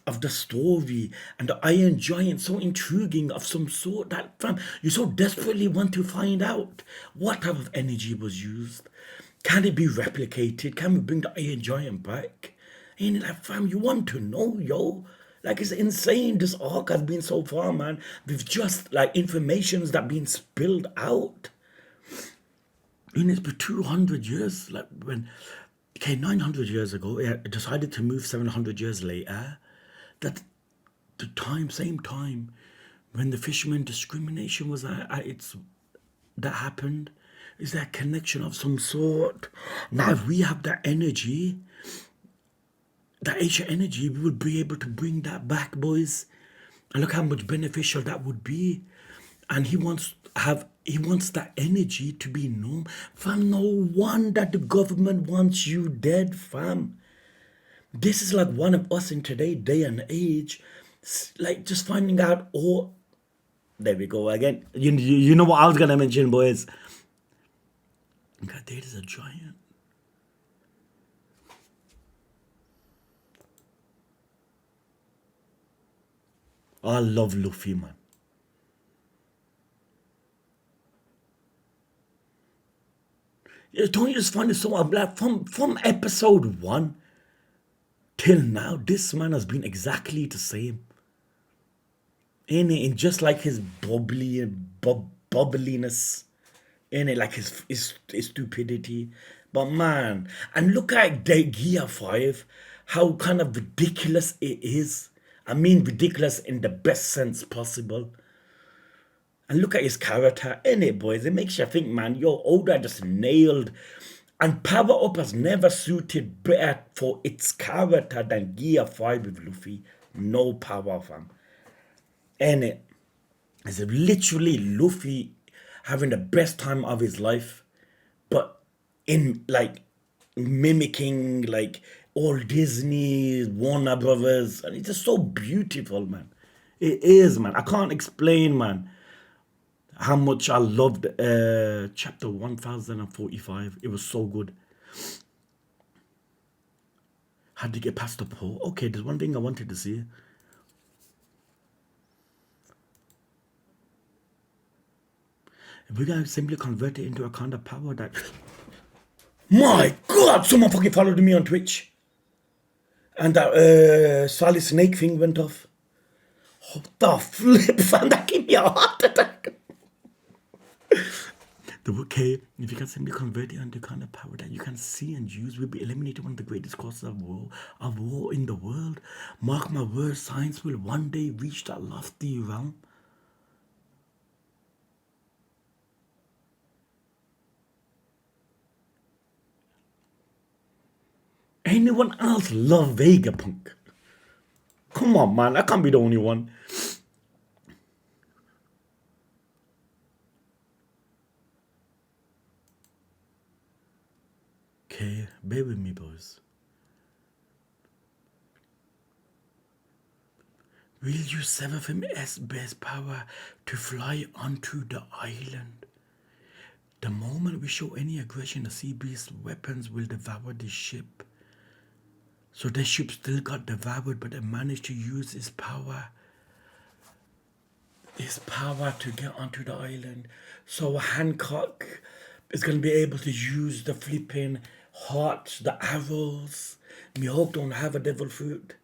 of the story and the Iron Giant so intriguing of some sort that, fam, you so desperately want to find out what type of energy was used? Can it be replicated? Can we bring the Iron Giant back? And like, fam, you want to know, yo. Like, it's insane this arc has been so far, man. With just like informations that been spilled out. And it's been 200 years, like when, okay, 900 years ago, it decided to move 700 years later. That the time, same time, when the fisherman discrimination was at its, that happened, is that connection of some sort. Now, if we have that energy, that ancient energy, we would be able to bring that back, boys. And look how much beneficial that would be. And he wants that energy to be known. Fam, no wonder the government wants you dead, fam. This is like one of us in today's day and age, like just finding out all. There we go again. You know what I was gonna mention, boys. God, there is a giant. I love Luffy, man. Yeah, don't you just find it so like from episode 1 till now, this man has been exactly the same. And just like his bubbliness, in it, like his stupidity. But man, and look at Gear 5, how kind of ridiculous it is. I mean ridiculous in the best sense possible. And look at his character, in it, boys. It makes you think, man, yo, Oda just nailed. And Power Up has never suited better for its character than Gear 5 with Luffy. No power, fam. And it is literally Luffy having the best time of his life, but in like mimicking like all Disney, Warner Brothers, and it's just so beautiful, man. It is, man. I can't explain, man, how much I loved chapter 1045. It was so good. Had to get past the pole. Okay, there's one thing I wanted to see. We're gonna simply convert it into a kind of power that. My God! Someone fucking followed me on Twitch, and that Solid Snake thing went off. What the flip, fam? That gave me a heart attack. Okay, if you can simply convert it into kind of power that you can see and use, we'll be eliminating one of the greatest causes of war in the world. Mark my words, science will one day reach that lofty realm. Anyone else love Vegapunk? Come on, man. I can't be the only one. Okay, bear with me, boys. Will you sever from S best power to fly onto the island? The moment we show any aggression, the sea beast's weapons will devour the ship. So the ship still got devoured, but it managed to use its power to get onto the island. So Hancock is going to be able to use the flipping heart, the arrows. Mihawk don't have a devil fruit.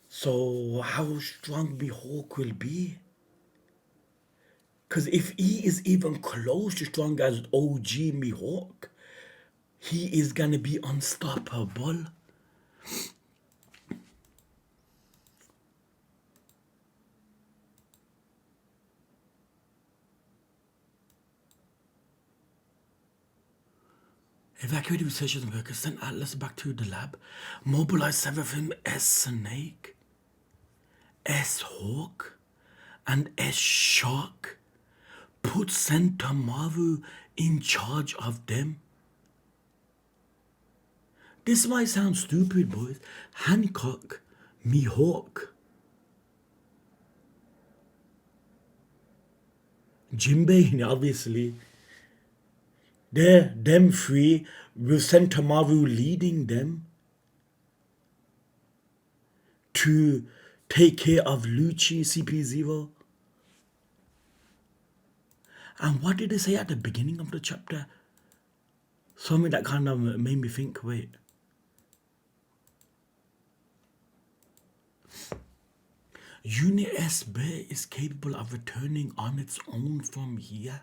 So how strong Mihawk will be? Because if he is even close to strong as OG Mihawk, he is gonna be unstoppable. Evacuate researchers and workers, send Atlas back to the lab, mobilize several of him as Snake, as Hawk, and as Shark. Put Sentamaru in charge of them. This might sound stupid, boys. Hancock, Mihawk, Jinbei, obviously. Them three with Sentamaru leading them to take care of Lucci, CP0. And what did they say at the beginning of the chapter? Something that kind of made me think, wait. Unit SB is capable of returning on its own from here.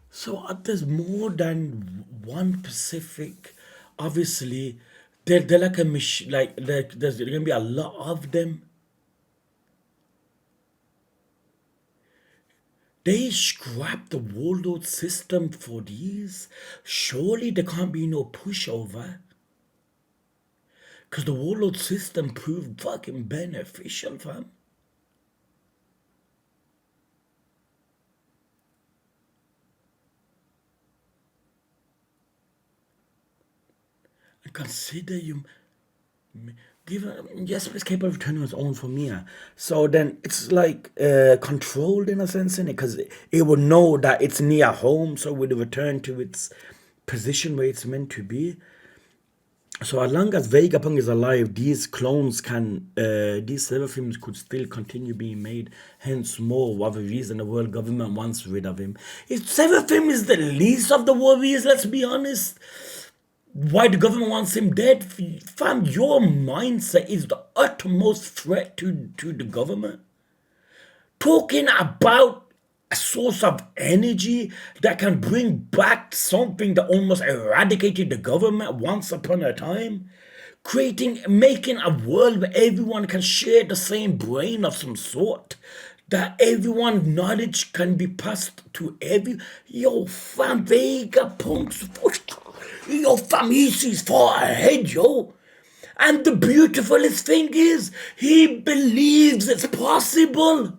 So there's more than one Pacific. Obviously, they're like a like there's gonna be a lot of them. They scrapped the warlord system for these. Surely there can't be no pushover. Because the warlord system proved fucking beneficial, fam. And consider you given yes, it's capable of turning its own for Mia. So then it's like controlled in a sense, in it, because it would know that it's near home, so it would return to its position where it's meant to be. So as long as Vegapunk is alive, these clones can, these seraphims could still continue being made. Hence, more of a reason the world government wants rid of him. If Seraphim is the least of the warriors, let's be honest, why the government wants him dead? Fam, your mindset is the utmost threat to the government. Talking about a source of energy that can bring back something that almost eradicated the government once upon a time. Making a world where everyone can share the same brain of some sort. That everyone knowledge can be passed to every. Yo, fam, Vegapunk's. Yo, fam, he sees far ahead, yo. And the beautifulest thing is, he believes it's possible.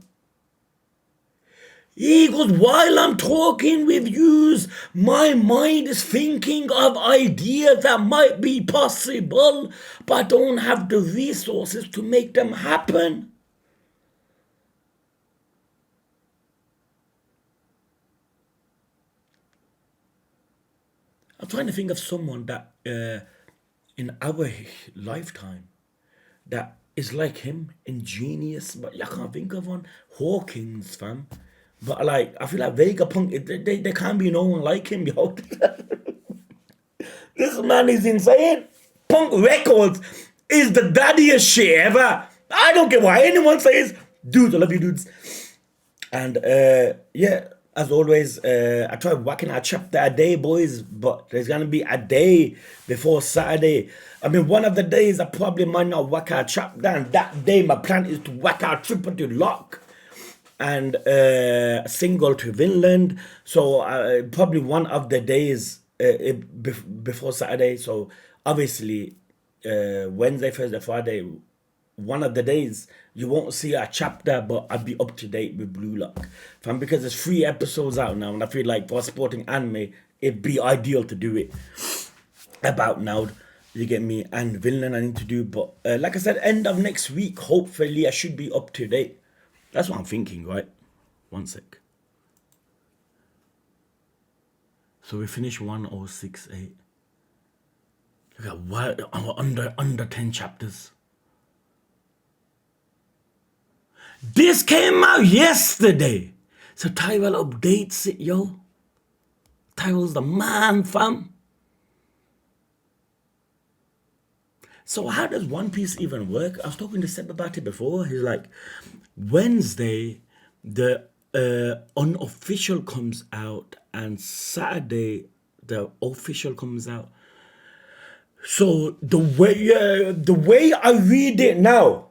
He goes, while I'm talking with yous, my mind is thinking of ideas that might be possible, but I don't have the resources to make them happen. I'm trying to think of someone that in our lifetime that is like him, ingenious, but I can't think of one. Hawkins, fam. But like, I feel like Vegapunk, there can't be no one like him, yo. This man is insane. Punk Records is the daddiest shit ever. I don't care what anyone says. Dudes, I love you, dudes. And yeah, as always, I try whacking a chapter a day, boys, but there's gonna be a day before Saturday. I mean, one of the days I probably might not whack out chapter, and that day my plan is to whack out triple to lock and a single to Vinland. So probably one of the days before Saturday. So obviously Wednesday, Thursday, Friday, one of the days you won't see a chapter, but I'll be up to date with Blue Lock, fam, because there's 3 episodes out now, and I feel like for sporting anime, it'd be ideal to do it about now. You get me? And Vinland I need to do, but like I said, end of next week, hopefully I should be up to date. That's what I'm thinking, right? One sec. So we finished 1068. Look at what under 10 chapters. This came out yesterday. So Tyrell updates it, yo. subtitles the man, fam. So how does One Piece even work? I was talking to Seb about it before. He's like, Wednesday, the unofficial comes out, and Saturday, the official comes out. So the way I read it now,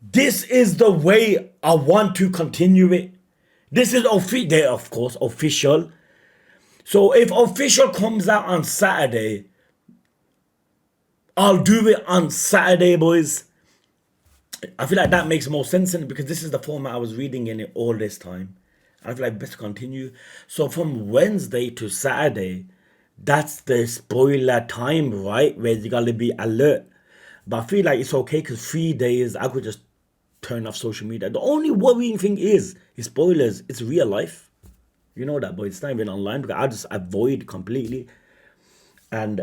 this is the way I want to continue it. This is of course, official. So if official comes out on Saturday, I'll do it on Saturday, boys. I feel like that makes more sense in it because this is the format I was reading in it all this time. I feel like best to continue. So from Wednesday to Saturday, that's the spoiler time, right? Where you gotta be alert. But I feel like it's okay because 3 days I could just turn off social media. The only worrying thing is spoilers. It's real life. You know that, but it's not even online because I just avoid completely. And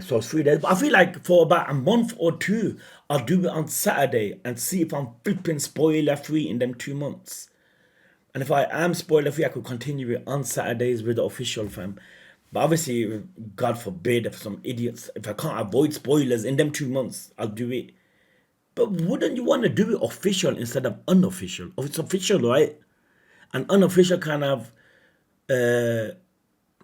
so it's 3 days. But I feel like for about a month or two, I'll do it on Saturday and see if I'm flipping spoiler free in them 2 months. And if I am spoiler free, I could continue it on Saturdays with the official fam. But obviously, God forbid, if some idiots, if I can't avoid spoilers in them 2 months, I'll do it. But wouldn't you want to do it official instead of unofficial? If it's official, right? And unofficial kind of, no,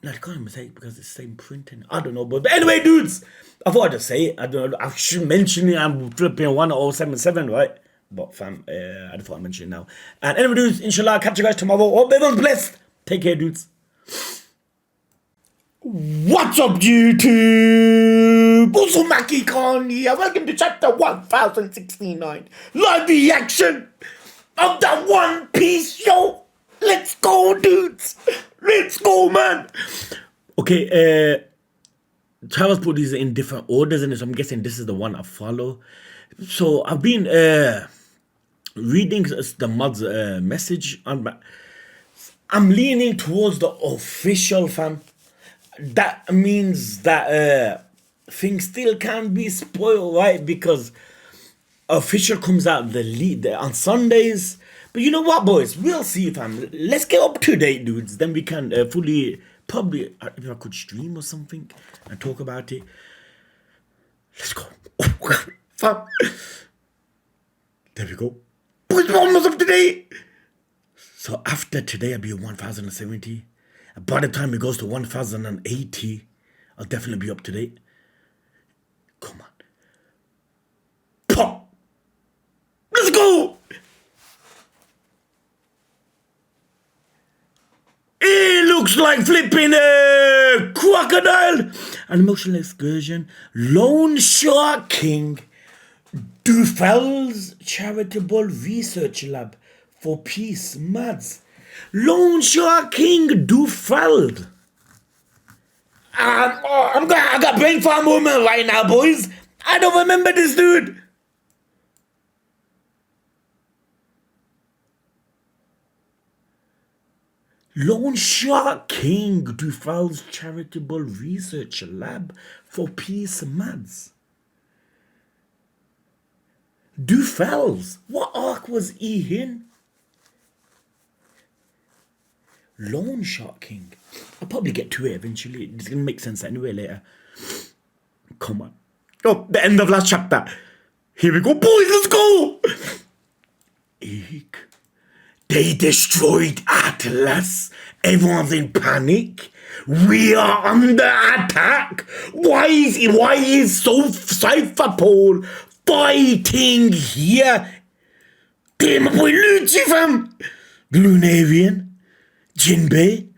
I can't even say it because it's the same printing. I don't know, but anyway, dudes, I thought I'd just say it. I don't know. I should mention it. I'm flipping 1077, right? But fam, I thought I'd mention it now. And anyway, dudes, inshallah, I'll catch you guys tomorrow. Hope everyone's blessed. Take care, dudes. What's up, YouTube? Uzumaki Khan here. Welcome to chapter 1069. Live reaction of the One Piece show. Let's go, dudes. Let's go, man. Okay, Travis put these in different orders, and so I'm guessing this is the one I follow. So I've been reading the mod's message. I'm leaning towards the official, fam. That means that things still can be spoiled, right? Because official comes out on Sundays. But you know what, boys? We'll see, fam. Let's get up to date, dudes. Then we can fully, probably, if I could stream or something and talk about it. Let's go. Fam. There we go. Boys, we're almost up to date. So after today, I'll be at 1070. By the time it goes to 1080, I'll definitely be up to date. Come on. Pop! Let's go! It looks like flipping a crocodile! An emotional excursion. Lone Shark King. Dufel's Charitable Research Lab for Peace. Mads. Lone Shark King Dufeld. I got brain farm moment right now, boys. I don't remember this dude. Lone Shark King Dufel's Charitable Research Lab for Peace. Mads. Dufel's. What arc was he in? Lone Shark King. I'll probably get to it eventually. It's gonna make sense anyway later. Come on. Oh, the end of last chapter. Here we go, boys. Let's go. Eek. They destroyed Atlas. Everyone's in panic. We are under attack. Why is Cypher Paul fighting here? Hey, my boy Lucci, fam. Lunarian. Jinbei.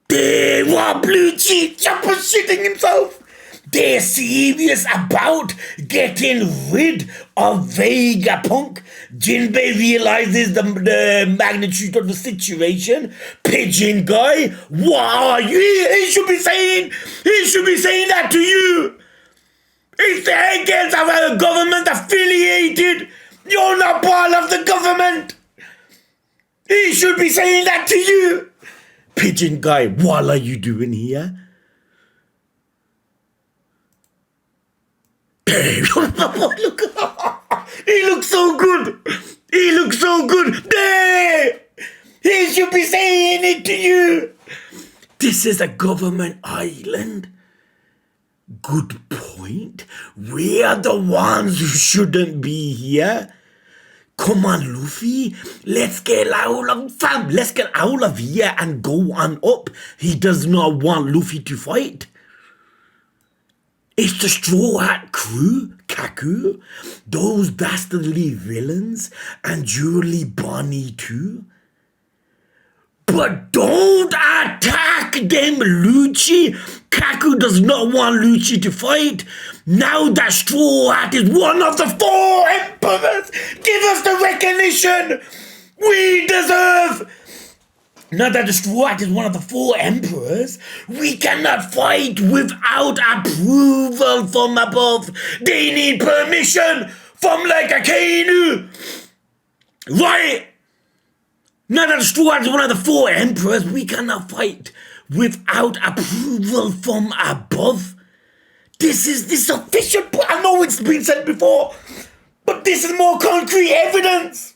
They were Lucci Chopper shitting himself. They're serious about getting rid of Vegapunk. Jinbei realizes the magnitude of the situation. Pigeon guy, what are you? He should be saying that to you. It's the agents of a government affiliated. You're not part of the government. He should be saying that to you. Pigeon guy, what are you doing here? Look, he looks so good. He looks so good. There. He should be saying it to you. This is a government island. Good point. We are the ones who shouldn't be here. Come on, Luffy. Let's get out of here and go on up. He does not want Luffy to fight. It's the Straw Hat crew, Kaku, those dastardly villains, and Julie Bonnie too. But don't attack them, Lucci. Kaku does not want Lucci to fight. Now that Straw Hat is one of the 4 emperors, give us the recognition we deserve. Now that the Straw Hat is one of the 4 emperors, we cannot fight without approval from above. They need permission from like a Kainu. Right? Now that the Straw Hat is one of the 4 emperors, we cannot fight without approval from above. This is official. I know it's been said before, but this is more concrete evidence.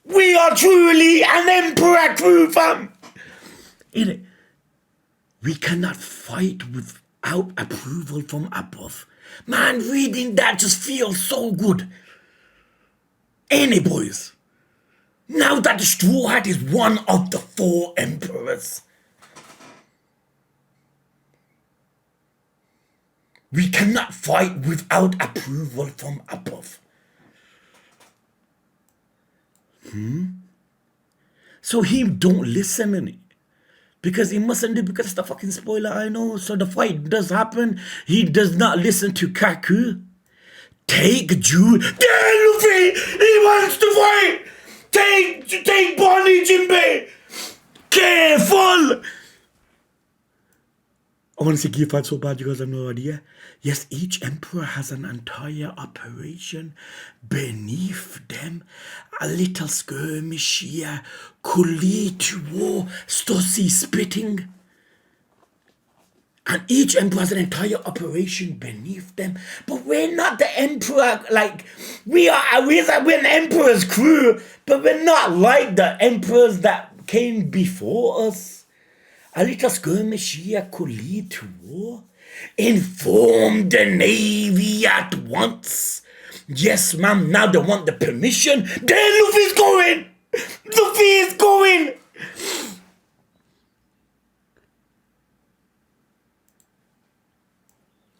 We are truly an emperor crew, fam. We cannot fight without approval from above. Man, reading that just feels so good. Any boys? Now that the Straw Hat is one of the 4 emperors, we cannot fight without approval from above. So he don't listen in it. Because he mustn't do, because it's the fucking spoiler, I know. So the fight does happen. He does not listen to Kaku. Take Jude. Yeah, Luffy! He wants to fight! Take Bonnie, Jinbei! Careful! I want to say gear fight so bad, you guys have no idea. Yes, each emperor has an entire operation beneath them. A little skirmish here could lead to war. Stussy spitting. And each emperor has an entire operation beneath them. But we're not the emperor, like, we're an emperor's crew, but we're not like the emperors that came before us. A little skirmish here could lead to war. Inform the Navy at once. Yes, ma'am, now they want the permission. There Luffy's going! Luffy is going!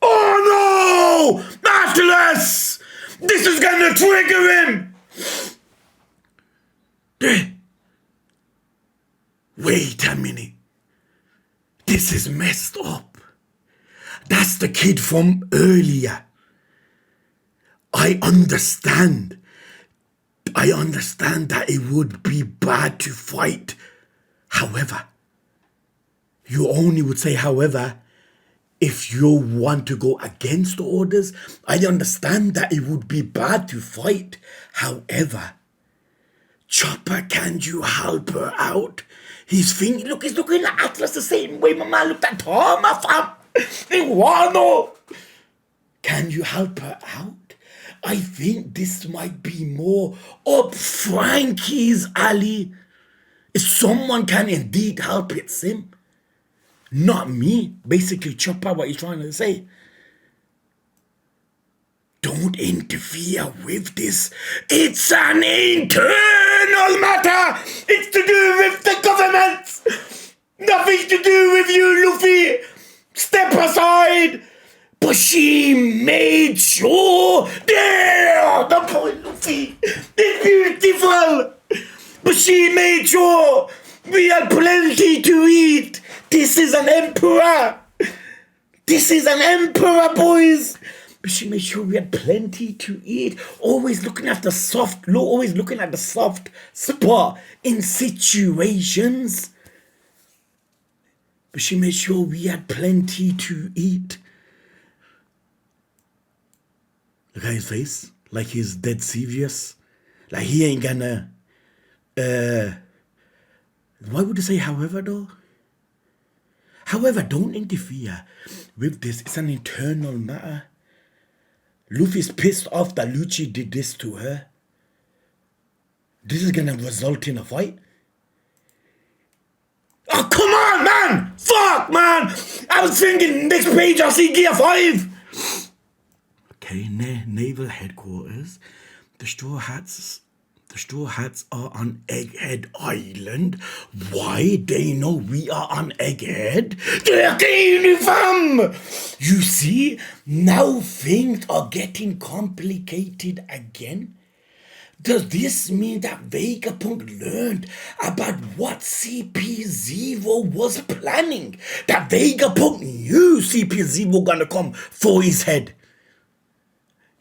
Oh no! Atlas! This is gonna trigger him! Wait a minute. This is messed up. That's the kid from earlier. I understand that it would be bad to fight. However, you only would say however if you want to go against the orders. I understand that it would be bad to fight. However, Chopper, can you help her out? He's looking at Atlas the same way my man looked at Thomas, fam. In Wano. Can you help her out? I think this might be more up Frankie's alley. If someone can indeed help, it's him. Not me. Basically, Chopper, what he's trying to say. Don't interfere with this. It's an internal matter. It's to do with the government. Nothing to do with you, Luffy. Step aside. But she made sure. There, the boy Luffy is beautiful. But she made sure we had plenty to eat. This is an emperor. This is an emperor, boys. But she made sure we had plenty to eat. Always looking at the soft spot in situations. But she made sure we had plenty to eat. Look at his face. Like he's dead serious. Like he ain't gonna... why would you say however though? However, don't interfere with this. It's an internal matter. Luffy's pissed off that Lucci did this to her. This is gonna result in a fight. Oh, come on, man! Fuck, man! I was thinking next page I'll see Gear 5. Okay, Naval Headquarters. The Straw Hats are on Egghead Island. Why? They know we are on Egghead. They're getting fam! You see, now things are getting complicated again. Does this mean that Vegapunk learned about what CP0 was planning? That Vegapunk knew CP0 gonna come for his head?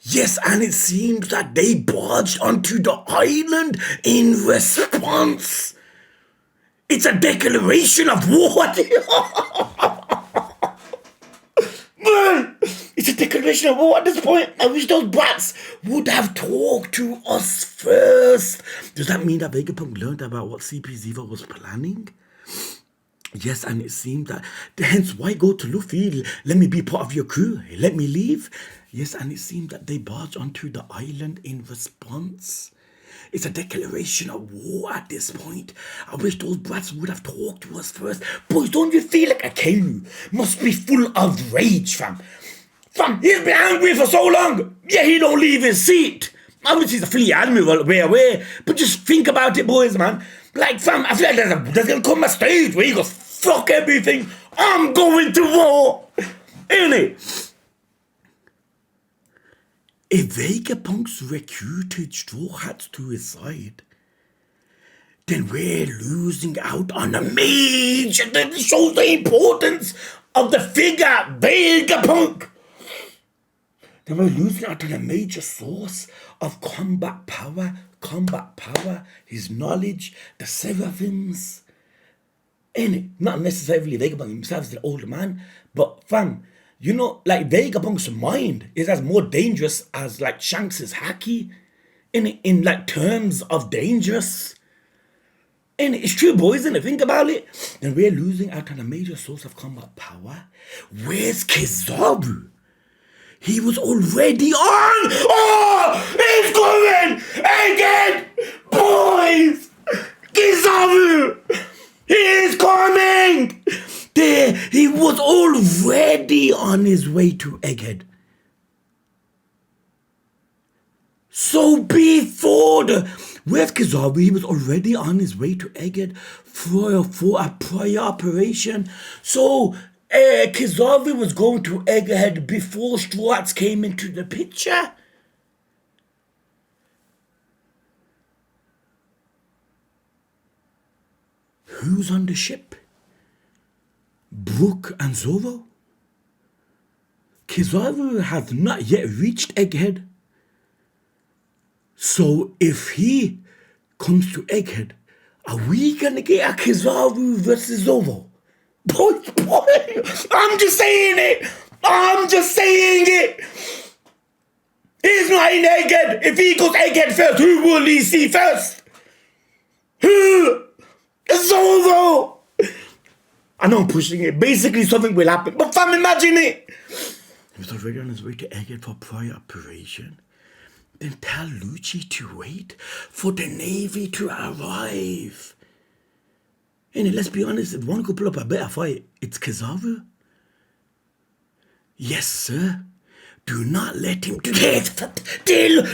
Yes, and it seems that they barged onto the island in response. It's a declaration of war. Man, it's a declaration of war at this point. I wish those brats would have talked to us first. Does that mean that Vegapunk learned about what CP0 was planning? Yes, and it seems that, hence why go to Luffy? Let me be part of your crew. Let me leave. Yes, and it seems that they barged onto the island in response. It's a declaration of war at this point. I wish those brats would have talked to us first. Boys, don't you feel like Akainu must be full of rage, fam? Fam, he's been angry for so long. Yeah, he don't leave his seat. Obviously, he's a fleet admiral way away. But just think about it, boys, man. Like, fam, I feel like there's gonna come a stage where he goes, fuck everything. I'm going to war. Innit? If Vegapunk's recruited Straw Hats to his side, then we're losing out on a major that shows the importance of the figure Vegapunk. Then we're losing out on a major source of combat power, his knowledge, the seraphims. And not necessarily Vegapunk himself is the older man, but fam, you know, like Vegapunk's mind is as more dangerous as like Shanks's haki in like terms of dangerous. And it's true, boys, and think about it. Then we're losing out on a major source of combat power. Where's Kizaru? He was already on. Oh, he's coming again, boys. Kizaru, he is coming. There, he was already on his way to Egghead. So before where's Kizaru? He was already on his way to Egghead for a prior operation. So Kizaru was going to Egghead before Straw Hats came into the picture. Who's on the ship? Brook and Zoro? Kizaru has not yet reached Egghead. So if he comes to Egghead, are we gonna get a Kizaru versus Zoro? Boy, I'm just saying it. He's not in Egghead. If he goes Egghead first, who will he see first? Who? Zoro. I know I'm pushing it. Basically, something will happen. But fam, imagine it. He was already on his way to Egghead for prior operation. Then tell Lucci to wait for the Navy to arrive. And let's be honest, if one could pull up a better fight, it's Kizaru. Yes, sir. Do not let him do that.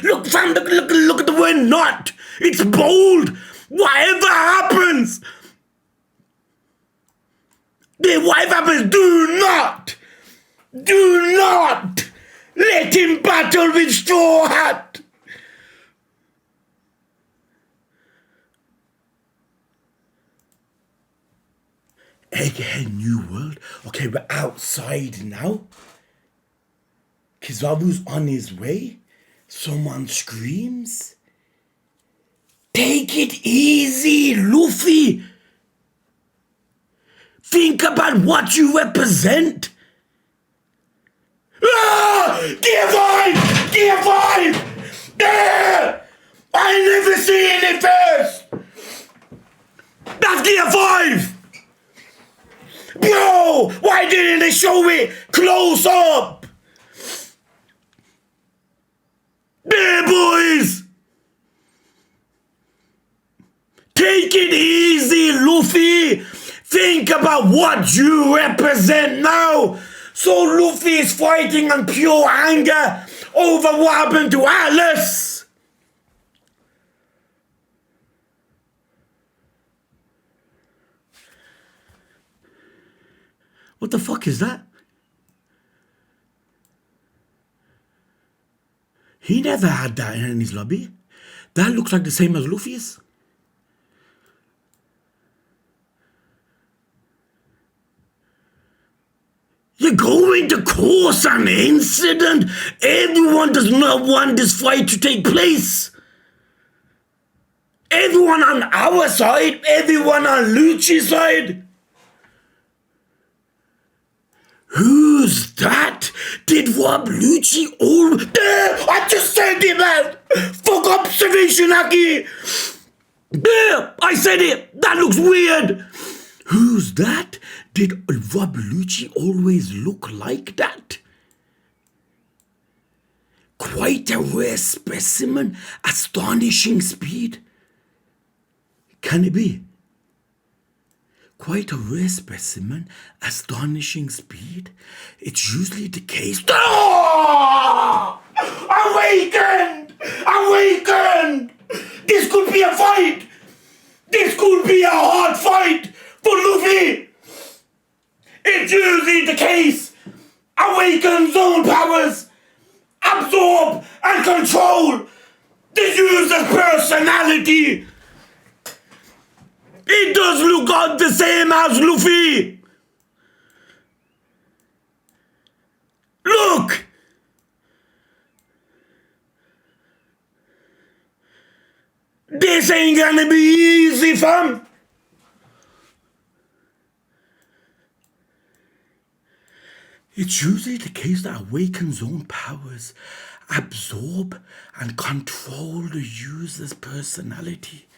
Look, fam, look at the word not. It's bold. Whatever happens. Whatever happens, do not let him battle with Straw Hat. Egghead New World. Okay, we're outside now. Kizaru's on his way. Someone screams. Take it easy, Luffy. Think about what you represent. Gear 5! Gear 5! I never seen it first! That's Gear 5! Bro! Why didn't they show it close up? There, boys! Take it easy, Luffy! think about what you represent now. So Luffy is fighting on pure anger over what happened to Atlas. What the fuck is that? He never had that in his lobby. That looks like the same as Luffy's. You're going to cause an incident. Everyone does not want this fight to take place. Everyone on our side, everyone on Lucci's side. Who's that? Did Rob Lucci all... There! I just said it, man! Fuck observation, Aki! There! I said it! That looks weird! Who's that? Did Rob Lucci always look like that? Quite a rare specimen, astonishing speed. Can it be? Quite a rare specimen, astonishing speed. It's usually the case. Oh! Awakened! Awakened! This could be a fight! This could be a hard fight for Luffy! It's usually the case. Awaken zone powers. Absorb and control the user's personality. It does look like the same as Luffy. Look. This ain't gonna be easy, fam. It's usually the case that awakened zone powers absorb and control the user's personality.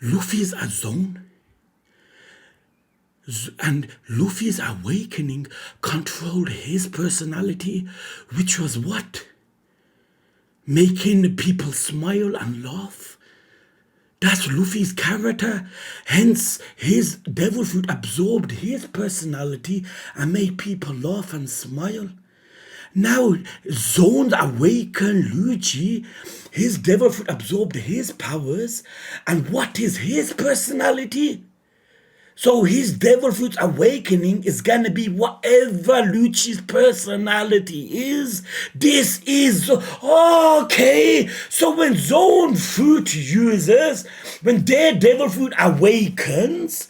Luffy's a zone, and Luffy's awakening controlled his personality, which was what? Making people smile and laugh. That's Luffy's character. Hence, his devil fruit absorbed his personality and made people laugh and smile. Now, Zones awakened Lucci. His devil fruit absorbed his powers. And what is his personality? So his devil fruit's awakening is gonna be whatever Lucci's personality is. This is okay. So when zone fruit users, when their devil fruit awakens,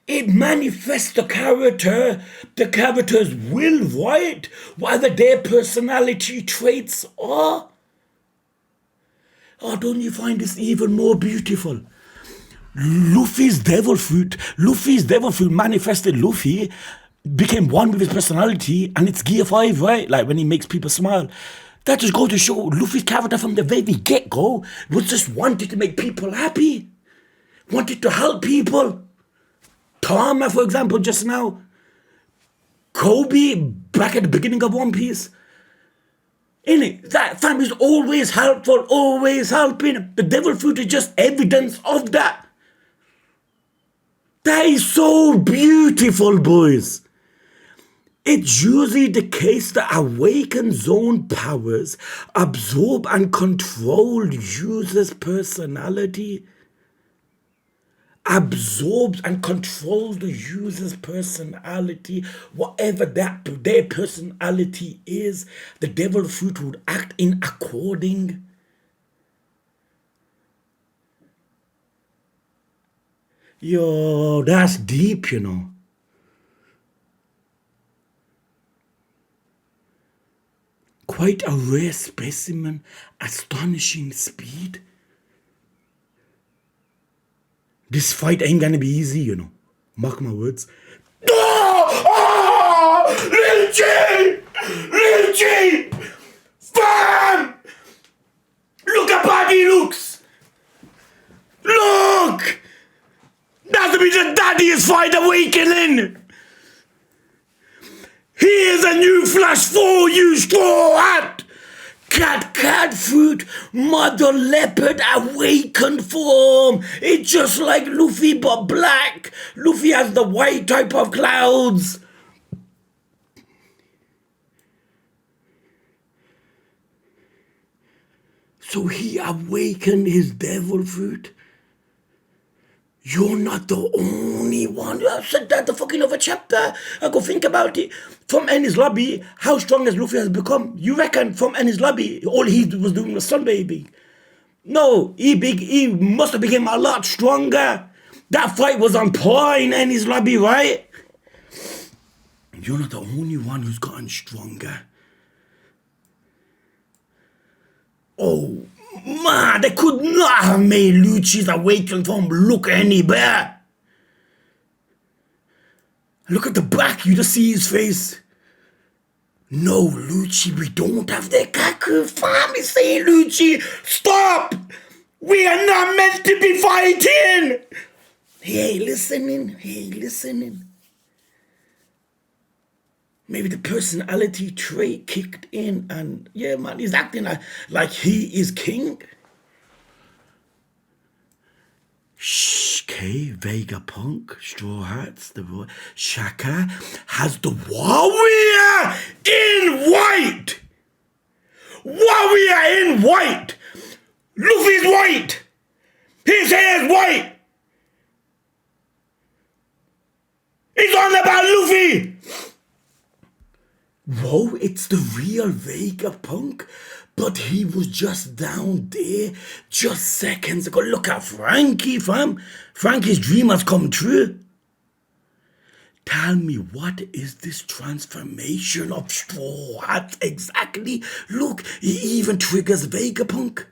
it manifests the character's will, right? Whatever their personality traits are. Oh, don't you find this even more beautiful? Luffy's devil fruit manifested Luffy, became one with his personality, and it's gear 5, right? Like when he makes people smile. That just goes to show Luffy's character from the very get-go was just wanted to make people happy. Wanted to help people. Tama, for example, just now. Kobe, back at the beginning of One Piece. Innit? That family's always helpful, always helping. The devil fruit is just evidence of that. That is so beautiful, boys. It's usually the case that awakened zone powers absorb and control users' personality. Absorbs and controls the user's personality. Whatever their personality is, the devil fruit would act in according. Yo, that's deep, you know. Quite a rare specimen, astonishing speed. This fight ain't gonna be easy, you know. Mark my words. Oh! Lucci! Lucci! Fam! Look how bad he looks! Look! That's be the daddiest fight awakening! Here's a new flash for you, straw hat! Cat fruit, mother leopard awakened form. It's just like Luffy but black. Luffy has the white type of clouds. So he awakened his devil fruit. You're not the only one. I said that the fucking other chapter. I go think about it. From Enies Lobby, how strong has Luffy has become? You reckon from Enies Lobby, all he was doing was sunbathing? No, he must have become a lot stronger. That fight was on par in Enies Lobby, right? You're not the only one who's gotten stronger. Oh, man, they could not have made Lucci's awakened form look any better. Look at the back, you just see his face. No, Lucci, we don't have the Kaku. Fam is saying, Lucci, stop! We are not meant to be fighting! He ain't listening. Maybe the personality trait kicked in and, yeah, man, he's acting like he is king. Shh, K, Vegapunk, Straw Hats, the boy. Shaka has the warrior in white! Warrior in white! Luffy's white! His hair's white! He's on about Luffy! Whoa, it's the real Vegapunk, but he was just down there just seconds ago. Look at Frankie, fam. Frankie's dream has come true. Tell me, what is this transformation of Straw Hats exactly? Look, he even triggers Vegapunk.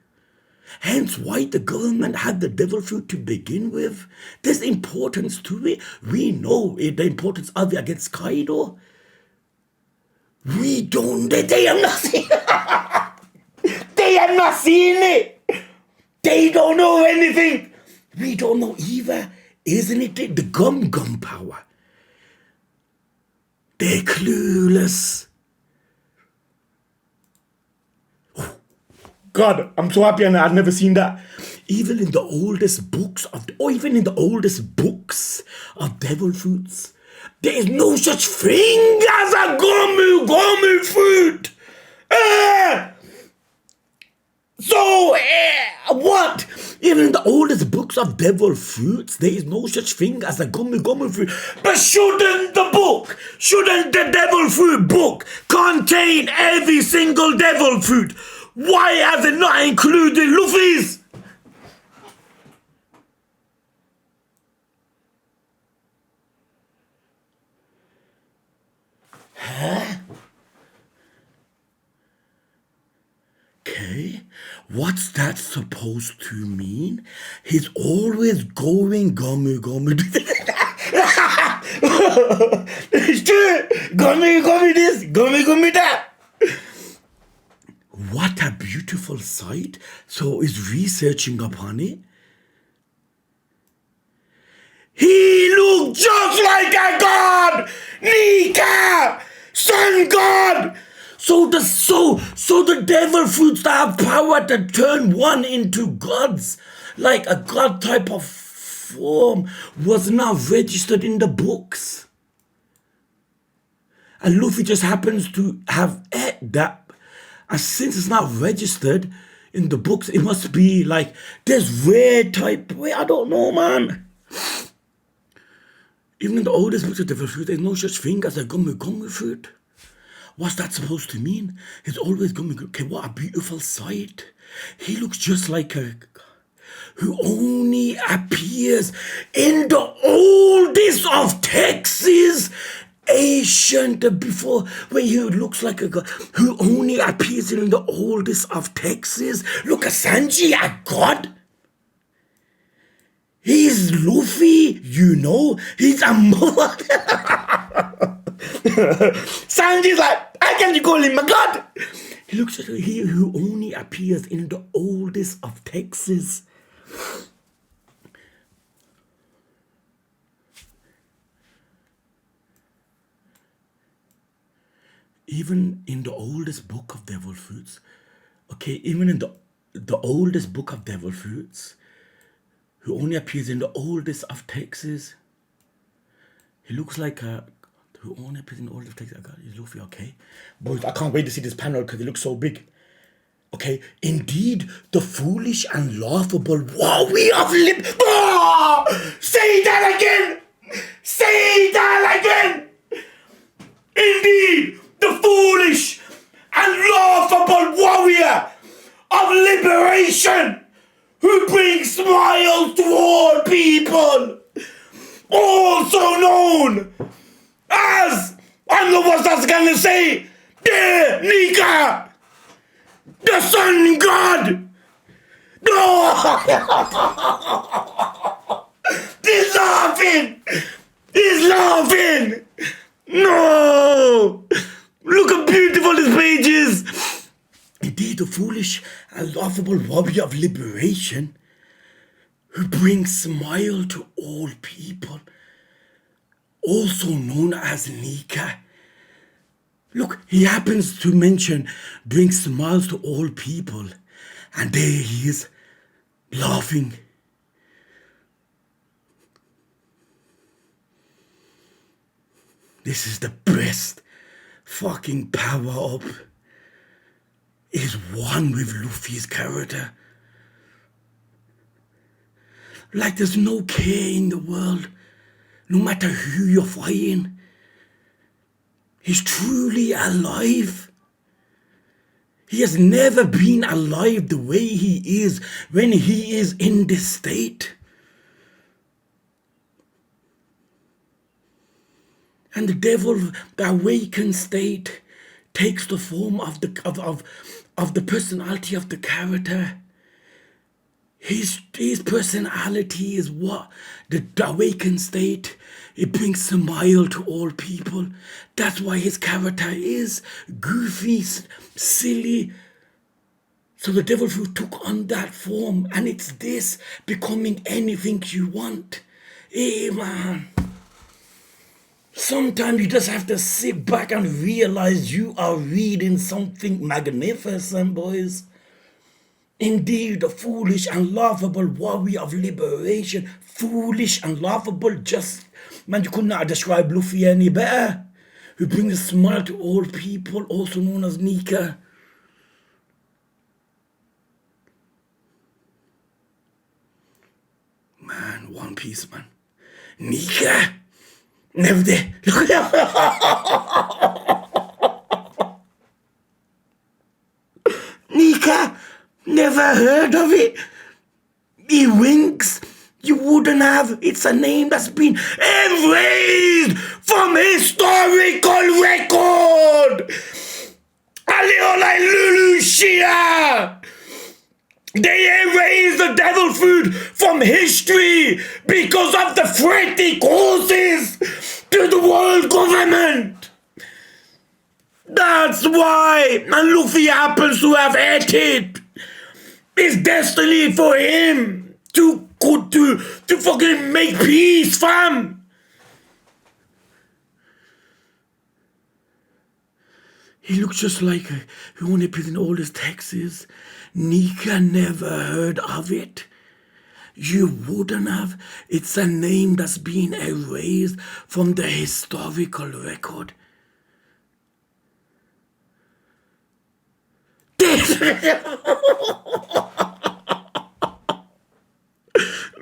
Hence why the government had the devil fruit to begin with. There's importance to it. We know the importance of it against Kaido. We don't, they are not seeing it. They are not seeing it. They don't know anything. We don't know either. Isn't it the gum power? They're clueless. God, I'm so happy and I've never seen that. Even in the oldest books of devil fruits, there is no such thing as a gomu fruit. What? Even in the oldest books of devil fruits, there is no such thing as a gomu fruit. But shouldn't the devil fruit book contain every single devil fruit? Why has it not included Luffy's? Huh? Okay, what's that supposed to mean? He's always going gomu. It's true. Gomu this, gomu that. What a beautiful sight. So he's researching upon it. He looked just like a god! Nika! Sun god! So the devil fruits that have power to turn one into gods, like a god type of form, was not registered in the books. And Luffy just happens to have that. And since it's not registered in the books, it must be like this rare type. Wait, I don't know, man. Even in the oldest books of devil fruit, there's no such thing as a gomu fruit. What's that supposed to mean? He's always gomu. Okay, what a beautiful sight. He looks just like a who only appears in the oldest of Texas. Ancient before, when he looks like a god who only appears in the oldest of Texas. Look at Sanji, a god. He's Luffy, you know. He's a mod. Sanji's like, how can you call him a god? He looks like he who only appears in the oldest of Texas. Even in the oldest book of devil fruits, Okay, even in the oldest book of devil fruits, who only appears in the oldest of Texas, he looks like a who only appears in the oldest of Texas. I got is Luffy, okay? Boys, I can't wait to see this panel because it looks so big. Okay, indeed, the foolish and laughable warrior of lip. Oh! Say that again! Say that again! Indeed, the foolish and laughable warrior of liberation who brings smiles to all people, also known as, I know what that's gonna say, the Nika, the sun god. No! He's laughing! He's laughing! No! Look how beautiful this page is! Indeed, the foolish and laughable warrior of liberation who brings smile to all people, also known as Nika. Look, he happens to mention brings smiles to all people, and there he is, laughing. This is the best fucking power-up. Is one with Luffy's character. Like there's no care in the world, no matter who you're fighting. He's truly alive. He has never been alive the way he is when he is in this state. And the devil, the awakened state, takes the form of the personality of the character. His personality is what? The awakened state. It brings smile to all people. That's why his character is goofy, silly. So the devil fruit took on that form, and it's this, becoming anything you want. Hey man. Sometimes you just have to sit back and realize you are reading something magnificent, boys. Indeed, the foolish and laughable warrior of liberation. Foolish and laughable, just, man, you could not describe Luffy any better. Who brings a smile to all people, also known as Nika. Man, One Piece, man. Nika! Never did. Nika, never heard of it. He winks. You wouldn't have. It's a name that's been erased from historical record. A little like Lucci. They erased the devil fruit from history because of the threat it causes to the world government. That's why, and Luffy happens to have ate it. It's destiny for him to fucking make peace, fam. He looks just like who only appears in all his Texas. Nika never heard of it. You wouldn't have. It's a name that's been erased from the historical record.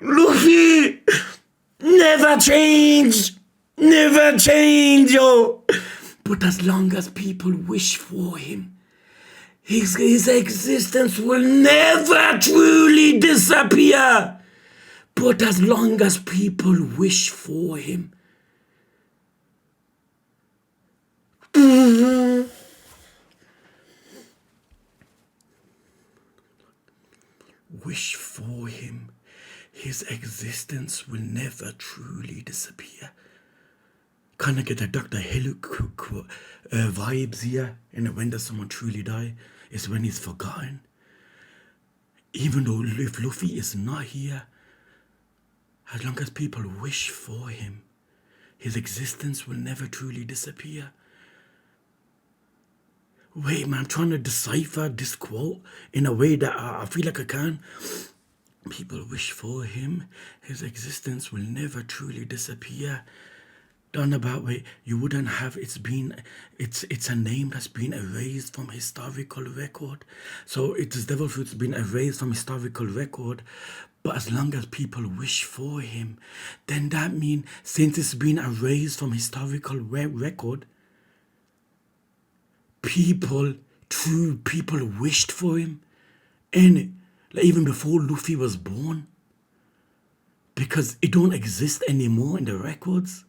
Luffy, never change, yo. But as long as people wish for him, his existence will never truly disappear. But as long as people wish for him, his existence will never truly disappear. Kind of get a Dr. Hello vibes here. And when does someone truly die? Is when he's forgotten. Even though if Luffy is not here, as long as people wish for him, his existence will never truly disappear. Wait, man, I'm trying to decipher this quote in a way that I feel like I can. People wish for him. His existence will never truly disappear. Done about way you wouldn't have it's a name that's been erased from historical record. So it's devil fruit's been erased from historical record, but as long as people wish for him, then that means since it's been erased from historical record, true people wished for him, and like even before Luffy was born, because it don't exist anymore in the records.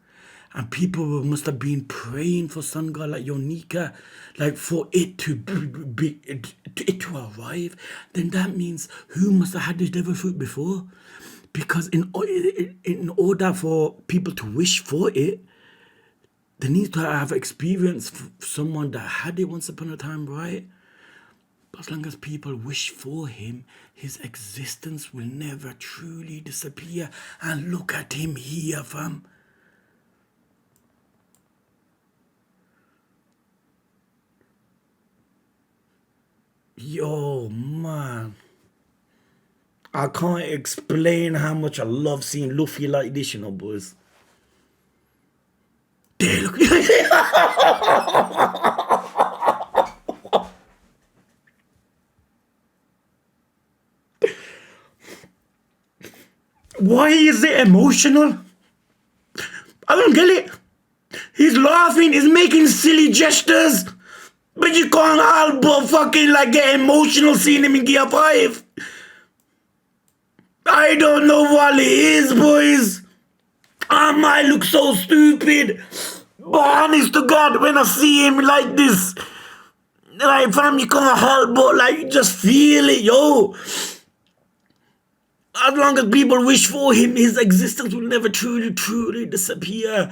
And people must have been praying for Sun God like Yonika, like for it to be it to arrive. Then that means who must have had the devil fruit before? Because in order for people to wish for it, they need to have experienced someone that had it once upon a time, right? But as long as people wish for him, his existence will never truly disappear. And look at him here, fam. Yo, man. I can't explain how much I love seeing Luffy like this, you know, boys. There, look. Why is it emotional? I don't get it. He's laughing, he's making silly gestures, but you can't help but fucking like get emotional seeing him in Gear 5. I don't know what it is, boys. I might look so stupid, but honest to God, when I see him like this, like fam, you can't help but like just feel it, yo. As long as people wish for him, his existence will never truly disappear.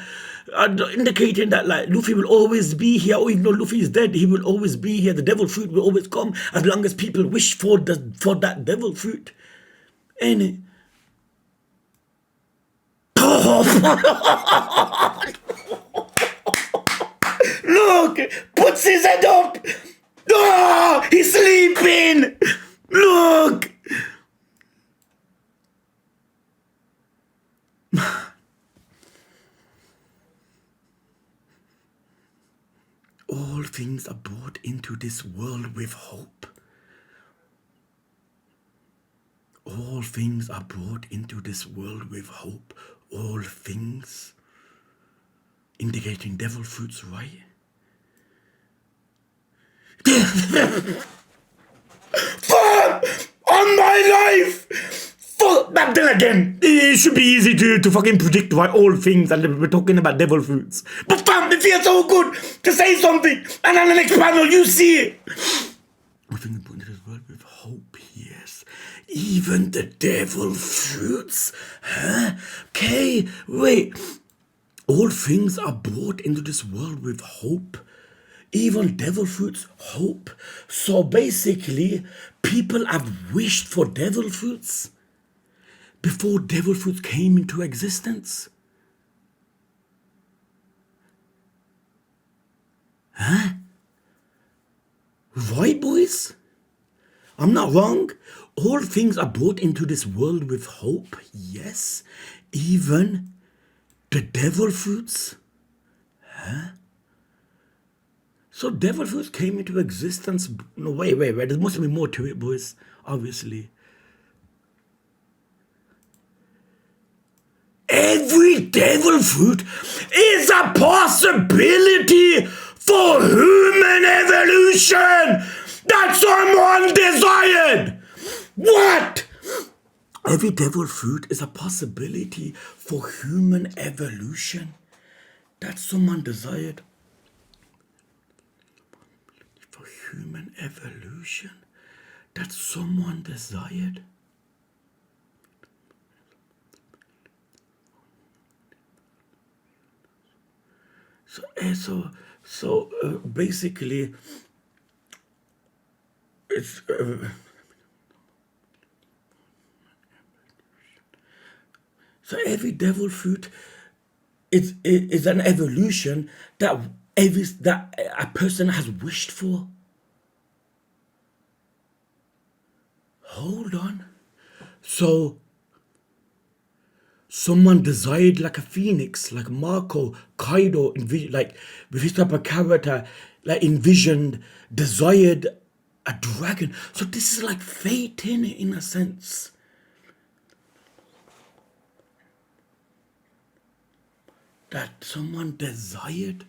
Indicating that like Luffy will always be here, or even though Luffy is dead, he will always be here. The devil fruit will always come as long as people wish for that devil fruit. Ain't it? Look, puts his head up. Oh, he's sleeping. Look. All things are brought into this world with hope. All things are brought into this world with hope. All things, indicating devil fruits, right? Fuck! On my life! Fuck! Back then again, it should be easy to fucking predict why all things, and we're talking about devil fruits. But fam, it feels so good to say something, and on the next panel you see it. I think the point of this world with hope, yes. Even the devil fruits, huh? Okay, wait. All things are brought into this world with hope. Even devil fruits, hope. So basically, people have wished for devil fruits before devil fruits came into existence. Huh? Right, boys? I'm not wrong. All things are brought into this world with hope, yes. Even the devil fruits. Huh? So devil fruits came into existence. No, wait. There must be more to it, boys. Obviously. Every devil fruit is a possibility for human evolution that someone desired. What? Every devil fruit is a possibility for human evolution that someone desired. For human evolution that someone desired. So basically, it's so every devil fruit is an evolution that a person has wished for. Hold on. So, someone desired like a phoenix, like Marco, Kaido, like with his type of character, like envisioned, desired a dragon. So this is like fate in a sense. That someone desired.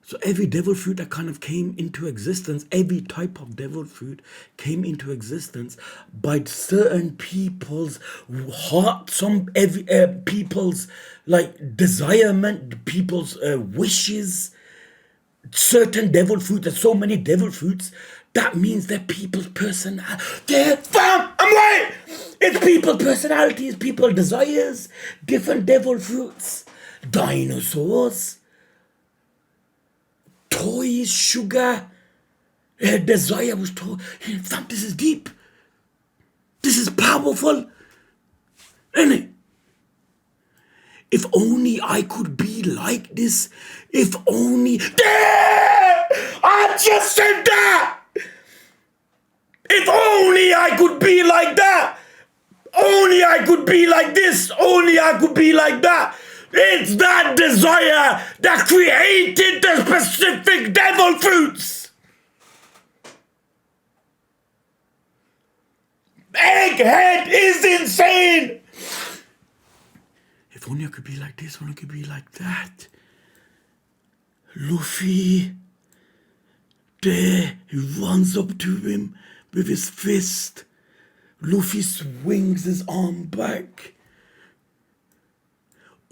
So every devil fruit that kind of came into existence, every type of devil fruit came into existence by certain people's heart, people's like desirement, people's wishes. Certain devil fruit, there's so many devil fruits. That means that people's personality. Yeah, fam, I'm right. It's people's personalities, people's desires, different devil fruits, dinosaurs. Toys, sugar, desire was told. Fam, this is deep. This is powerful. Isn't it? If only I could be like this. If only. I just said that. If only I could be like that. Only I could be like this. Only I could be like that. It's that desire that created the specific devil fruits. Egghead is insane. If only I could be like this, only I could be like that. Luffy, there, he runs up to him with his fist. Luffy swings his arm back.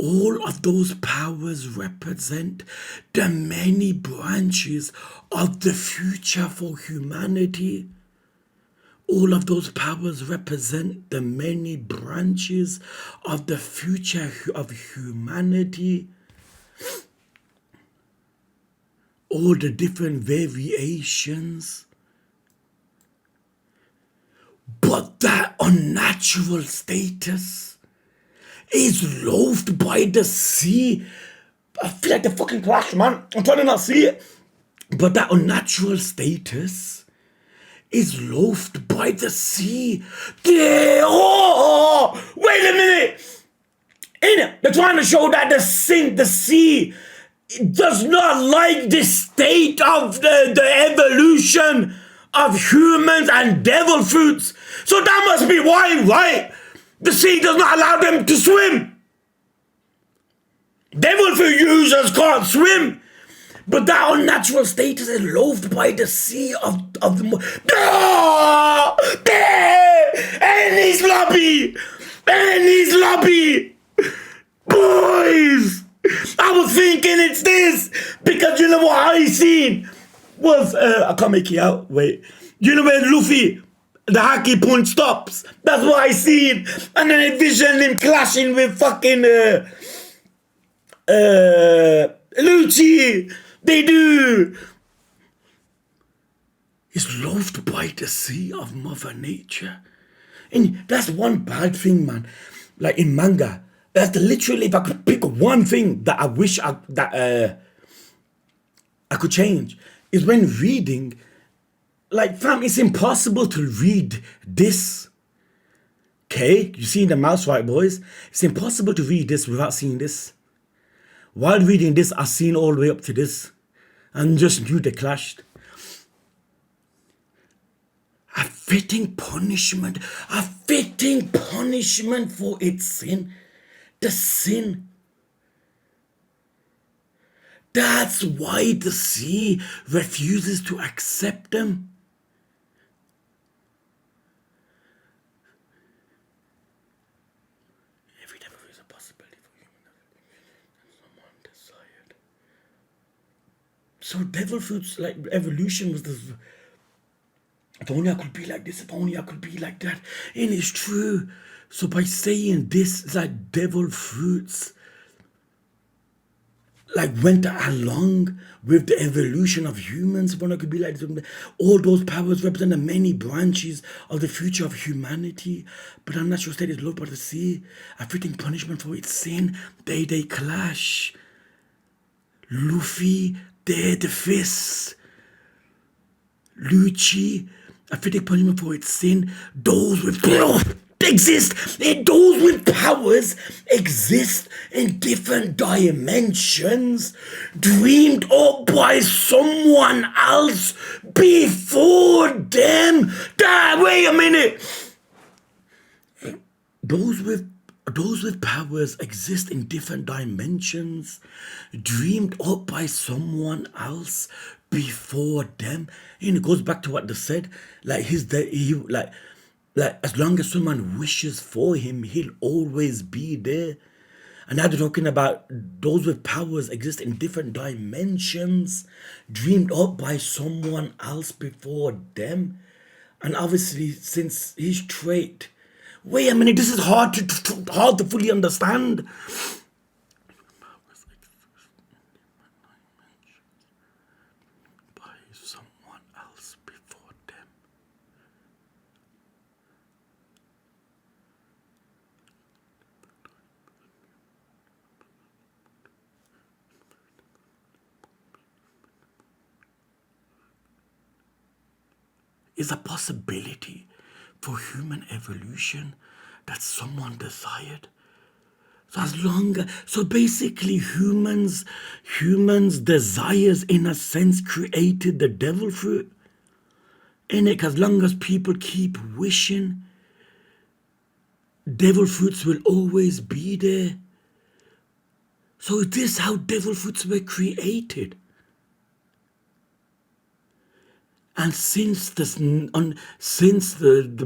All of those powers represent the many branches of the future for humanity. All of those powers represent the many branches of the future of humanity. All the different variations. But that unnatural status is loathed by the sea. I feel like the fucking Clash, man. I'm trying to not see it. But that unnatural status is loathed by the sea. Wait a minute. Ain't it? They're trying to show that the sea does not like the state of the evolution of humans and devil fruits. So that must be why, right? The sea does not allow them to swim. Devil fruit users can't swim. But that unnatural status is loathed by the sea of the... And he's lobby! And he's lobby! Boys! I was thinking it's this! Because you know what I seen? Was, I can't make it out, wait. You know when Luffy, the Haki punch stops? That's what I seen. And then I visioned him clashing with fucking, Lucci. They do. It's loathed by the sea of Mother Nature. And that's one bad thing, man. Like in manga, that's literally, if I could pick one thing that I wish I could change, is when reading, like fam, it's impossible to read this. Okay, you see the mouse, right, boys? It's impossible to read this without seeing this. While reading this, I've seen all the way up to this and just knew they clashed. A fitting punishment for its sin. The sin. That's why the sea refuses to accept them. Every devil is a possibility for human someone desired. So devil fruits, like evolution was this. If only I could be like this, if only I could be like that. And it's true. So by saying this, it's like devil fruits like went along with the evolution of humans. If only I could be like this. All those powers represent the many branches of the future of humanity. But unnatural state is loved by the sea. A fitting punishment for its sin. They clash. Luffy, there the fist. Lucci, a fitting punishment for its sin. Those with those with powers exist in different dimensions, dreamed up by someone else before them. Wait a minute. Those with powers exist in different dimensions, dreamed up by someone else before them. And it goes back to what they said, like like as long as someone wishes for him, he'll always be there. And now they're talking about those with powers exist in different dimensions, dreamed up by someone else before them. And obviously, since his trait, wait a minute, this is hard to fully understand. By someone else before them. Is a possibility for human evolution that someone desired. So basically humans desires in a sense created the devil fruit. In it, as long as people keep wishing, devil fruits will always be there. So is this how devil fruits were created? And since the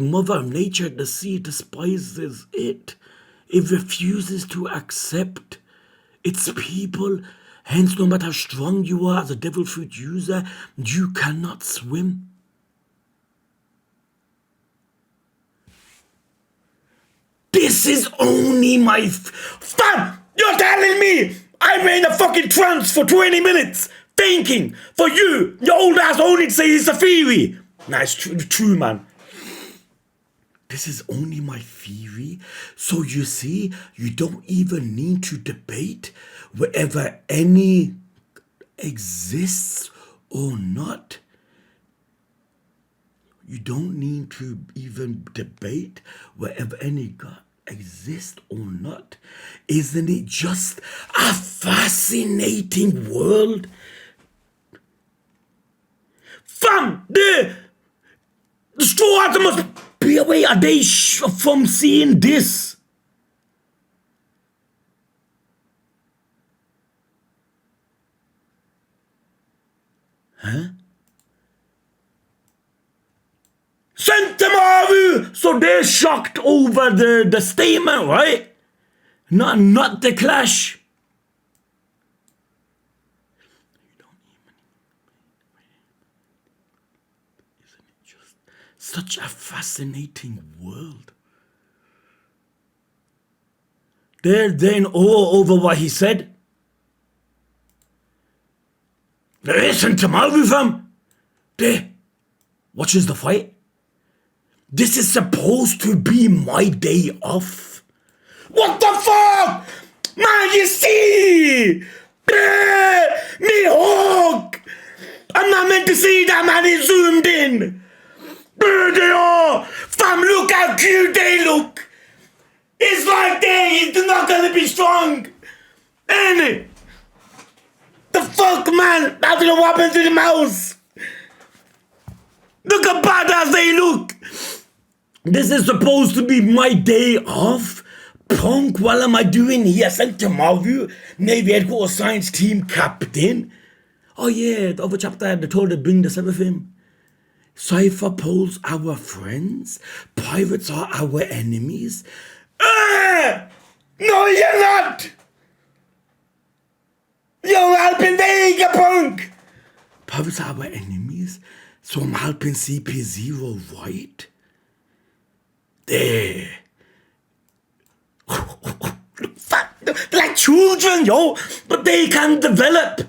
mother of nature, the sea, despises it, it refuses to accept its people. Hence, no matter how strong you are as a devil fruit user, you cannot swim. This is only my fam. You're telling me I've been in a fucking trance for 20 minutes. Thinking for you, your old ass only to say it's a theory. Nah, it's true, man. This is only my theory. So you see, you don't even need to debate whether any exists or not. You don't need to even debate whether any God exists or not. Isn't it just a fascinating world? Fam, the straw hats must be away. Are they from seeing this? Huh? Sentamaru! So they're shocked over the statement, right? Not the clash. Such a fascinating world. They're in awe over what he said. Listen to my fam. There watches the fight. This is supposed to be my day off. What the fuck? Man, you see? Me hawk. I'm not meant to see that, man. It's zoomed in. There they are! Fam, look how cute they look! It's like they're not gonna be strong! Ain't it? The fuck, man? I don't know what happened to the mouse! Look how badass they look! This is supposed to be my day off? Punk, what am I doing here? Sent to Marvu, Navy Headquarters Science Team Captain. Oh yeah, the other chapter, they told her to bring the stuff with him. Cypher poles our friends, pirates are our enemies. No, you're not! You're helping Vegapunk! Pirates are our enemies, so I'm helping CP0, right? There. They're like children, yo, but they can develop.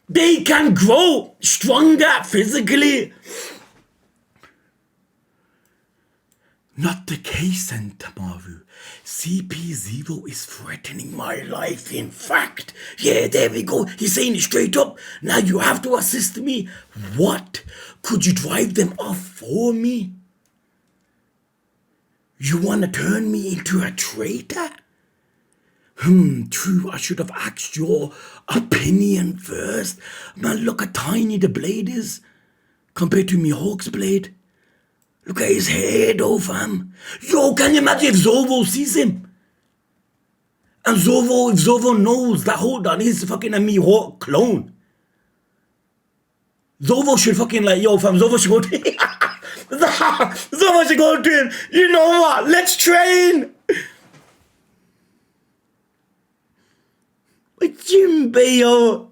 They can grow stronger physically. Not the case, Sentamaru. CP0 is threatening my life, in fact. Yeah, there we go. He's saying it straight up. Now you have to assist me. What? Could you drive them off for me? You want to turn me into a traitor? True, I should have asked your opinion first. Man, look how tiny the blade is compared to me Hawk's blade. Look at his head, oh fam. Yo, can you imagine if Zorro sees him? And if Zorro knows that, hold on, he's fucking a Mihawk clone. Zorro should fucking like, yo fam, Zorro should go to him. Zorro should go to him. You know what? Let's train. But Jinbei, yo.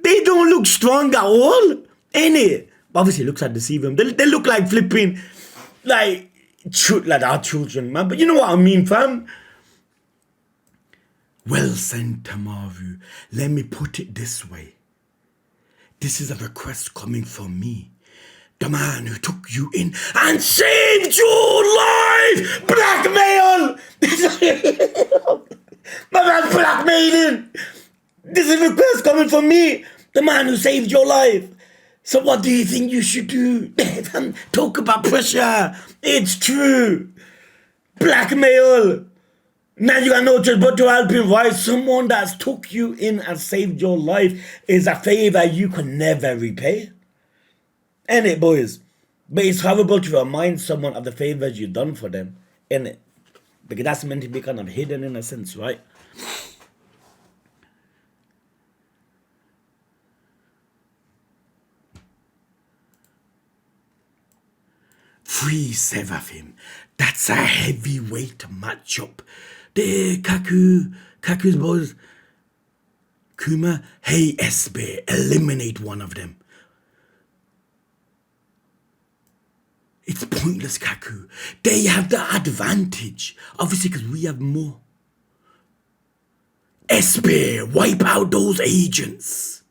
They don't look strong at all, innit? Obviously, it looks like deceiving. They look like flipping, like our children, man. But you know what I mean, fam? Well sent, Tamaru. Let me put it this way. This is a request coming from me, the man who took you in and saved your life! Blackmail! My man's blackmailing! This is a request coming from me, the man who saved your life. So what do you think you should do? Talk about pressure. It's true. Blackmail. Now you got no choice but to help him, right? Someone that's took you in and saved your life is a favor you can never repay. Ain't it, boys? But it's horrible to remind someone of the favors you've done for them. Ain't it? Because that's meant to be kind of hidden in a sense, right? Free Seraphim. That's a heavyweight matchup. The Kaku's boys. Kuma, hey SB, eliminate one of them. It's pointless, Kaku. They have the advantage. Obviously, because we have more. SB, wipe out those agents.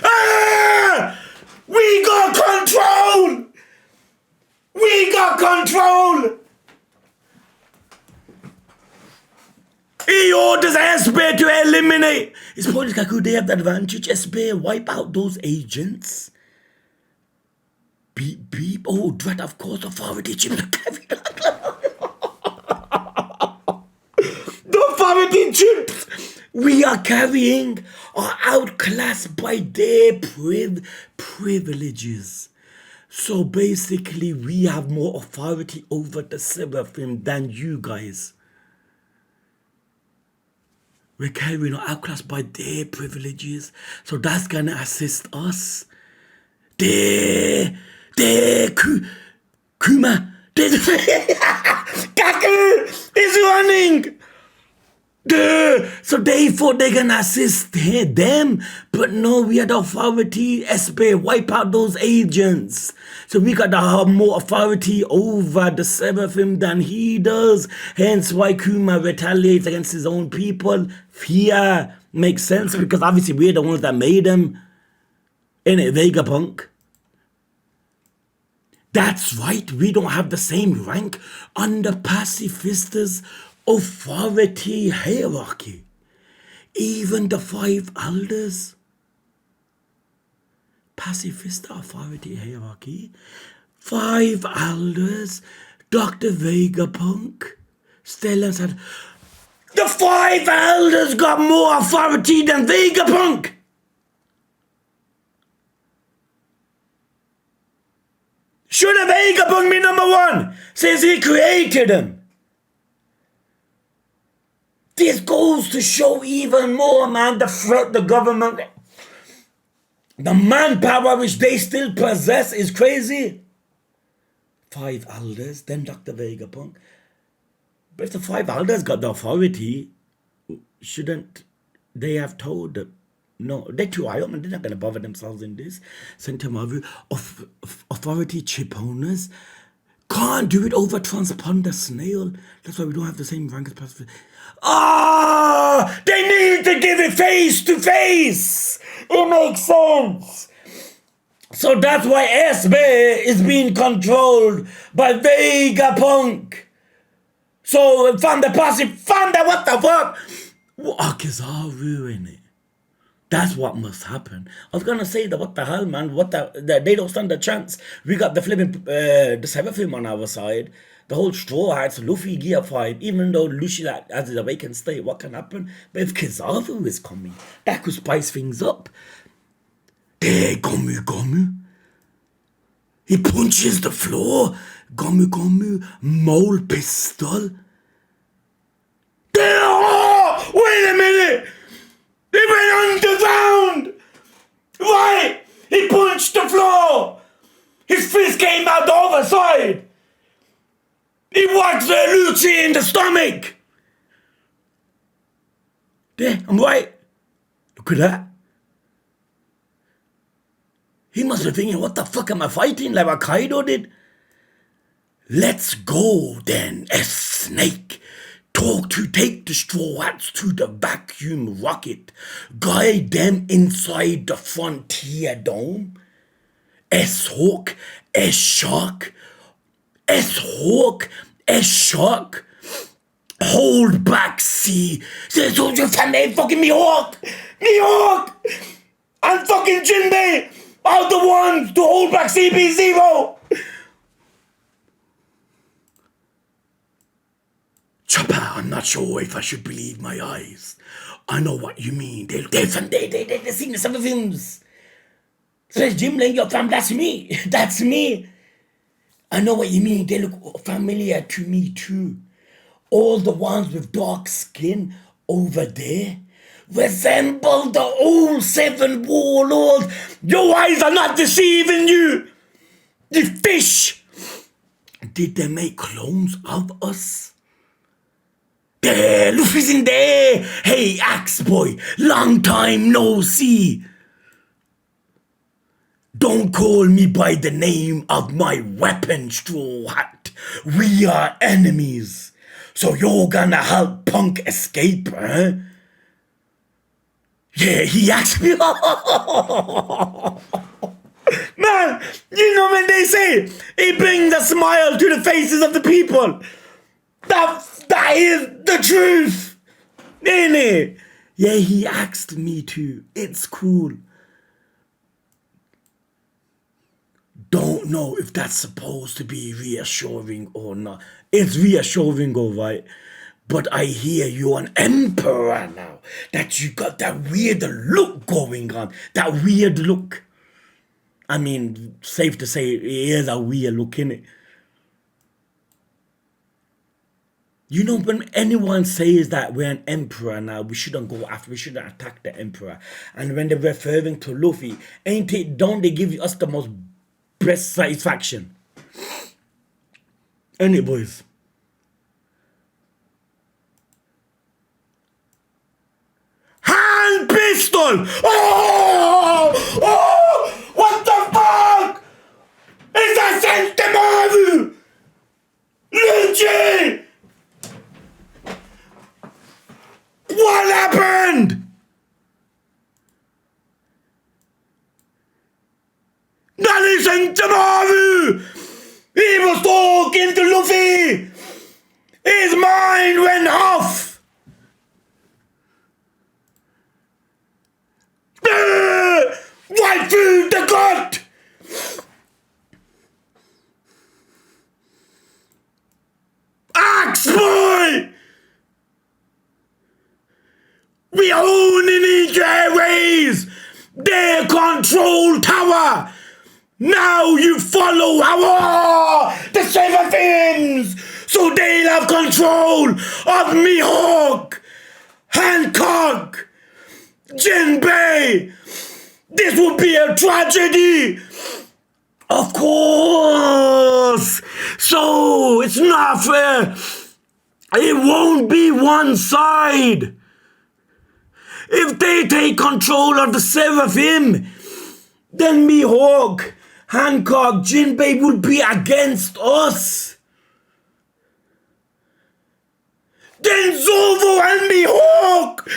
Ah! We got control! We got control! He orders SB to eliminate. It's pointless, Kaku. They have the advantage. SB, wipe out those agents. Beep, beep. Oh, dread, of course, authority chips are carried The authority chips we are carrying are outclassed by their privileges. So basically, we have more authority over the Seraphim than you guys. We're carrying our outclassed by their privileges. So that's gonna assist us. Kuma, Kaku is running. So they thought they can assist them, but no, we had authority. SB, wipe out those agents. So we got to have more authority over the Seraphim than he does. Hence why Kuma retaliates against his own people. Fear makes sense because obviously we're the ones that made him. Innit, Vegapunk? That's right, we don't have the same rank on the Pacifista's authority hierarchy. Even the 5 elders. Pacifista authority hierarchy. 5 elders. Dr. Vegapunk. Stellan said, the 5 elders got more authority than Vegapunk. Should have Vegapunk be number 1 since he created him? This goes to show even more, man, the threat the government, the manpower which they still possess is crazy. 5 elders, then Dr. Vegapunk. But if the 5 elders got the authority, shouldn't they have told them? No, they're too high up and they're not going to bother themselves in this. Sentamaru, authority chip owners can't do it over transponder snail. That's why we don't have the same rank as pacifist. Ah, they need to give it face to face. It makes sense. So that's why SB is being controlled by Vegapunk. So from the posse, what the fuck? Akizaru in it. That's what must happen. I was gonna say that what the hell, man? They don't stand a chance. We got the flipping the Cyberfilm on our side. The whole Straw Hats, Luffy Gear 5, even though Lucci that as the vacant state, what can happen? But if Kizaru is coming, that could spice things up. There, Gomu Gomu. He punches the floor. Gomu Gomu, mole pistol. There, oh, wait a minute! He went underground! Why? He punched the floor! His fist came out the other side! He whacked the Lucci in the stomach! There, I'm right. Look at that. He must be thinking, what the fuck am I fighting like what Kaido did? Let's go then, a snake. Take the Straw Hats to the vacuum rocket. Guide them inside the Frontier Dome. S-Hawk, S-Shark, S-Hawk, S-Shark. Hold back, C. Says your family fucking Mihawk. And fucking Jinbei are the ones to hold back CP0. Chopper, I'm not sure if I should believe my eyes. I know what you mean. They've seen the seven films. Says Jim Lang, your fam, that's me. That's me. I know what you mean. They look familiar to me too. All the ones with dark skin over there resemble the old seven warlords. Your eyes are not deceiving you. You fish. Did they make clones of us? There, Luffy's in there. Hey, Axe Boy, long time no see. Don't call me by the name of my weapon, Straw Hat. We are enemies. So you're gonna help Punk escape, huh? Yeah, he asked me. Man, you know when they say he brings a smile to the faces of the people. That is the truth, ain't it? Yeah, he asked me to. It's cool. Don't know if that's supposed to be reassuring or not. It's reassuring, alright. But I hear you're an emperor now. That you got that weird look going on. That weird look. I mean, safe to say, it is a weird look, innit? You know, when anyone says that we're an emperor now, we shouldn't go after, we shouldn't attack the emperor. And when they're referring to Luffy, don't they give us the most best satisfaction? Any boys? Hand pistol! Oh! What the fuck? Is that Sentamaru? Lucci! What happened? That isn't Sentamaru! He was talking to Luffy! His mind went off! Right through the gut! Axe Boy! We own in each airways! Their control tower! Now you follow the seven fins! So they'll have control of Mihawk, Hancock, Jinbei! This would be a tragedy! Of course! So, it's not fair! It won't be one side! If they take control of the Seraphim, then Mihawk, Hancock, Jinbei would be against us. Then Zoro and Mihawk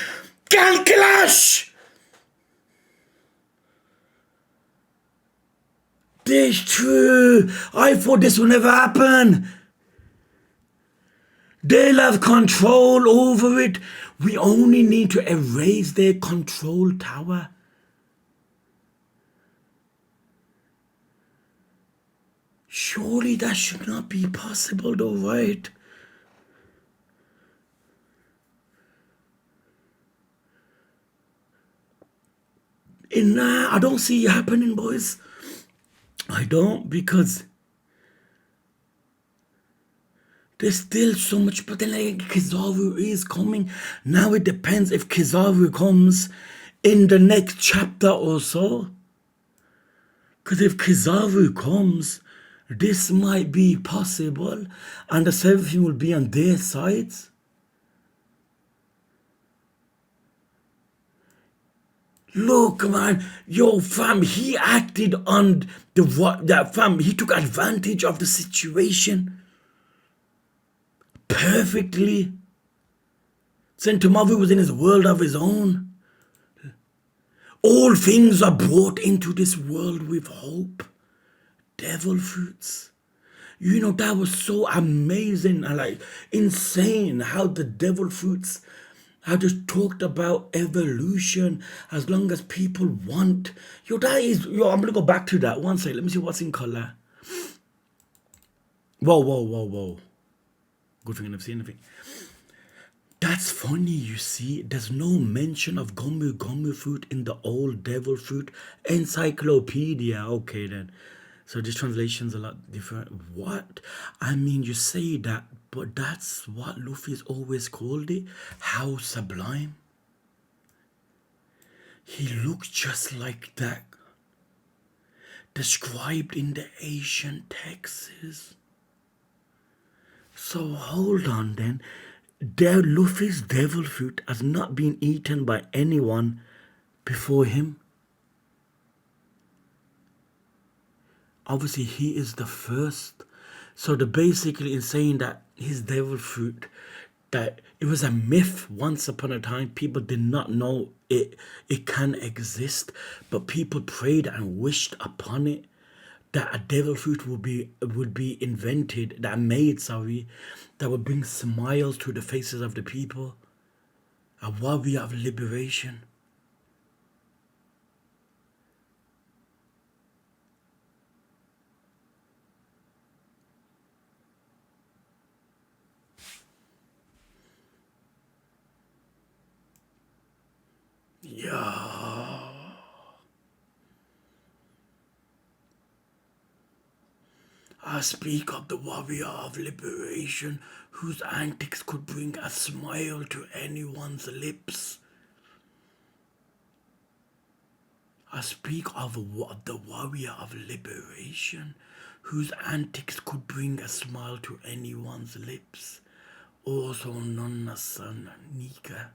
can clash. This true. I thought this would never happen. They'll have control over it. We only need to erase their control tower. Surely that should not be possible though, right? Nah, I don't see it happening, boys. I don't, because there's still so much, but then like Kizaru is coming. Now it depends if Kizaru comes in the next chapter or so. Because if Kizaru comes, this might be possible, and the Seraphim will be on their sides. Look, man, yo, fam, he acted on that fam. He took advantage of the situation perfectly. Sentomaru was in his world of his own. All things are brought into this world with hope. Devil fruits. You know, that was so amazing and like insane how the devil fruits. I just talked about evolution as long as people want. Yo, that is, yo, I'm gonna go back to that. One second, let me see what's in color. Whoa, whoa, whoa, whoa. Good thing I've seen anything. That's funny, you see. There's no mention of Gomu Gomu fruit in the old devil fruit encyclopedia. Okay, then. So this translation's a lot different. What? I mean, you say that, but that's what Luffy's always called it. How sublime. He looks just like that. Described in the ancient texts. So hold on then. Luffy's devil fruit has not been eaten by anyone before him. Obviously, he is the first. So the basically in saying that his devil fruit, that it was a myth once upon a time. People did not know it can exist, but people prayed and wished upon it that a devil fruit would be invented, that would bring smiles to the faces of the people, a warrior of liberation. Yeah. I speak of the warrior of liberation whose antics could bring a smile to anyone's lips. I speak of the warrior of liberation whose antics could bring a smile to anyone's lips, also known as Nika.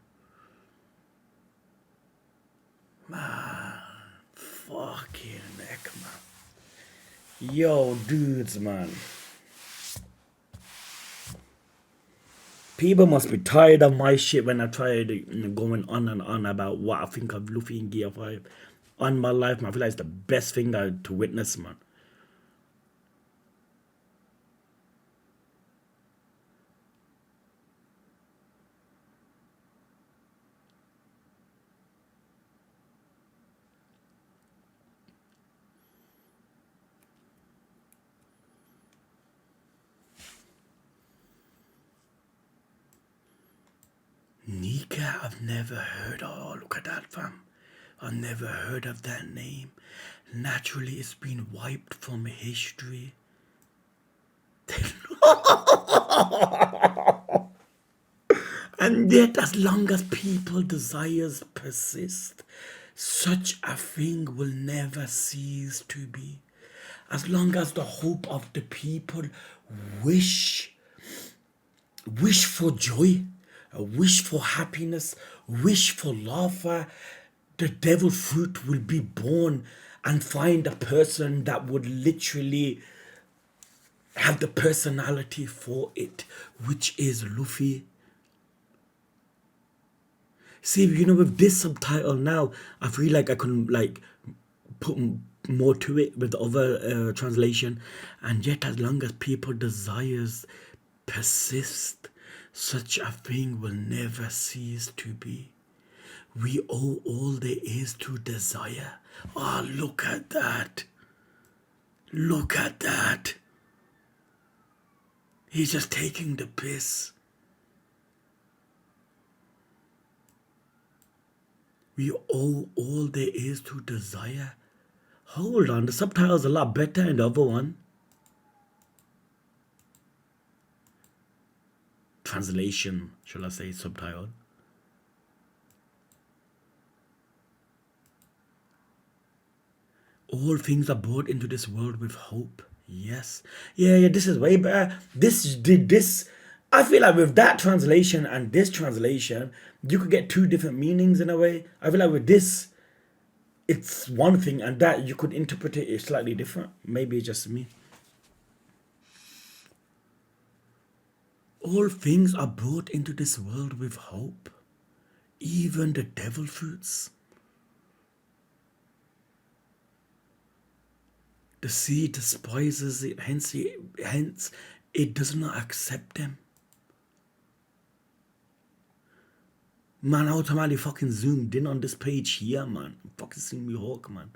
Man, fucking heck, man. Yo, dudes, man. People must be tired of my shit when I try going on and on about what I think of Luffy in Gear 5. On my life, man, I feel like it's the best thing to witness, man. Nika, I've never heard of. Oh, look at that, fam. I've never heard of that name. Naturally, it's been wiped from history. And yet, as long as people's desires persist, such a thing will never cease to be. As long as the hope of the people wish for joy, wish for happiness, wish for laughter, the devil fruit will be born and find a person that would literally have the personality for it, which is Luffy. See, you know, with this subtitle now, I feel like I can like more to it with the other translation. And yet, as long as people desires persist, such a thing will never cease to be. We owe all there is to desire. Oh, look at that. Look at that. He's just taking the piss. We owe all there is to desire. Hold on, the subtitle's a lot better in the other one. Translation, shall I say, subtitle. All things are brought into this world with hope. Yes. Yeah, this is way better. This. I feel like with that translation and this translation, you could get two different meanings in a way. I feel like with this, it's one thing, and that you could interpret it slightly different. Maybe it's just me. All things are brought into this world with hope, even the devil fruits. The sea despises it, hence it does not accept them. Man, I automatically fucking zoomed in on this page here, man. Fucking seeing me hawk, man.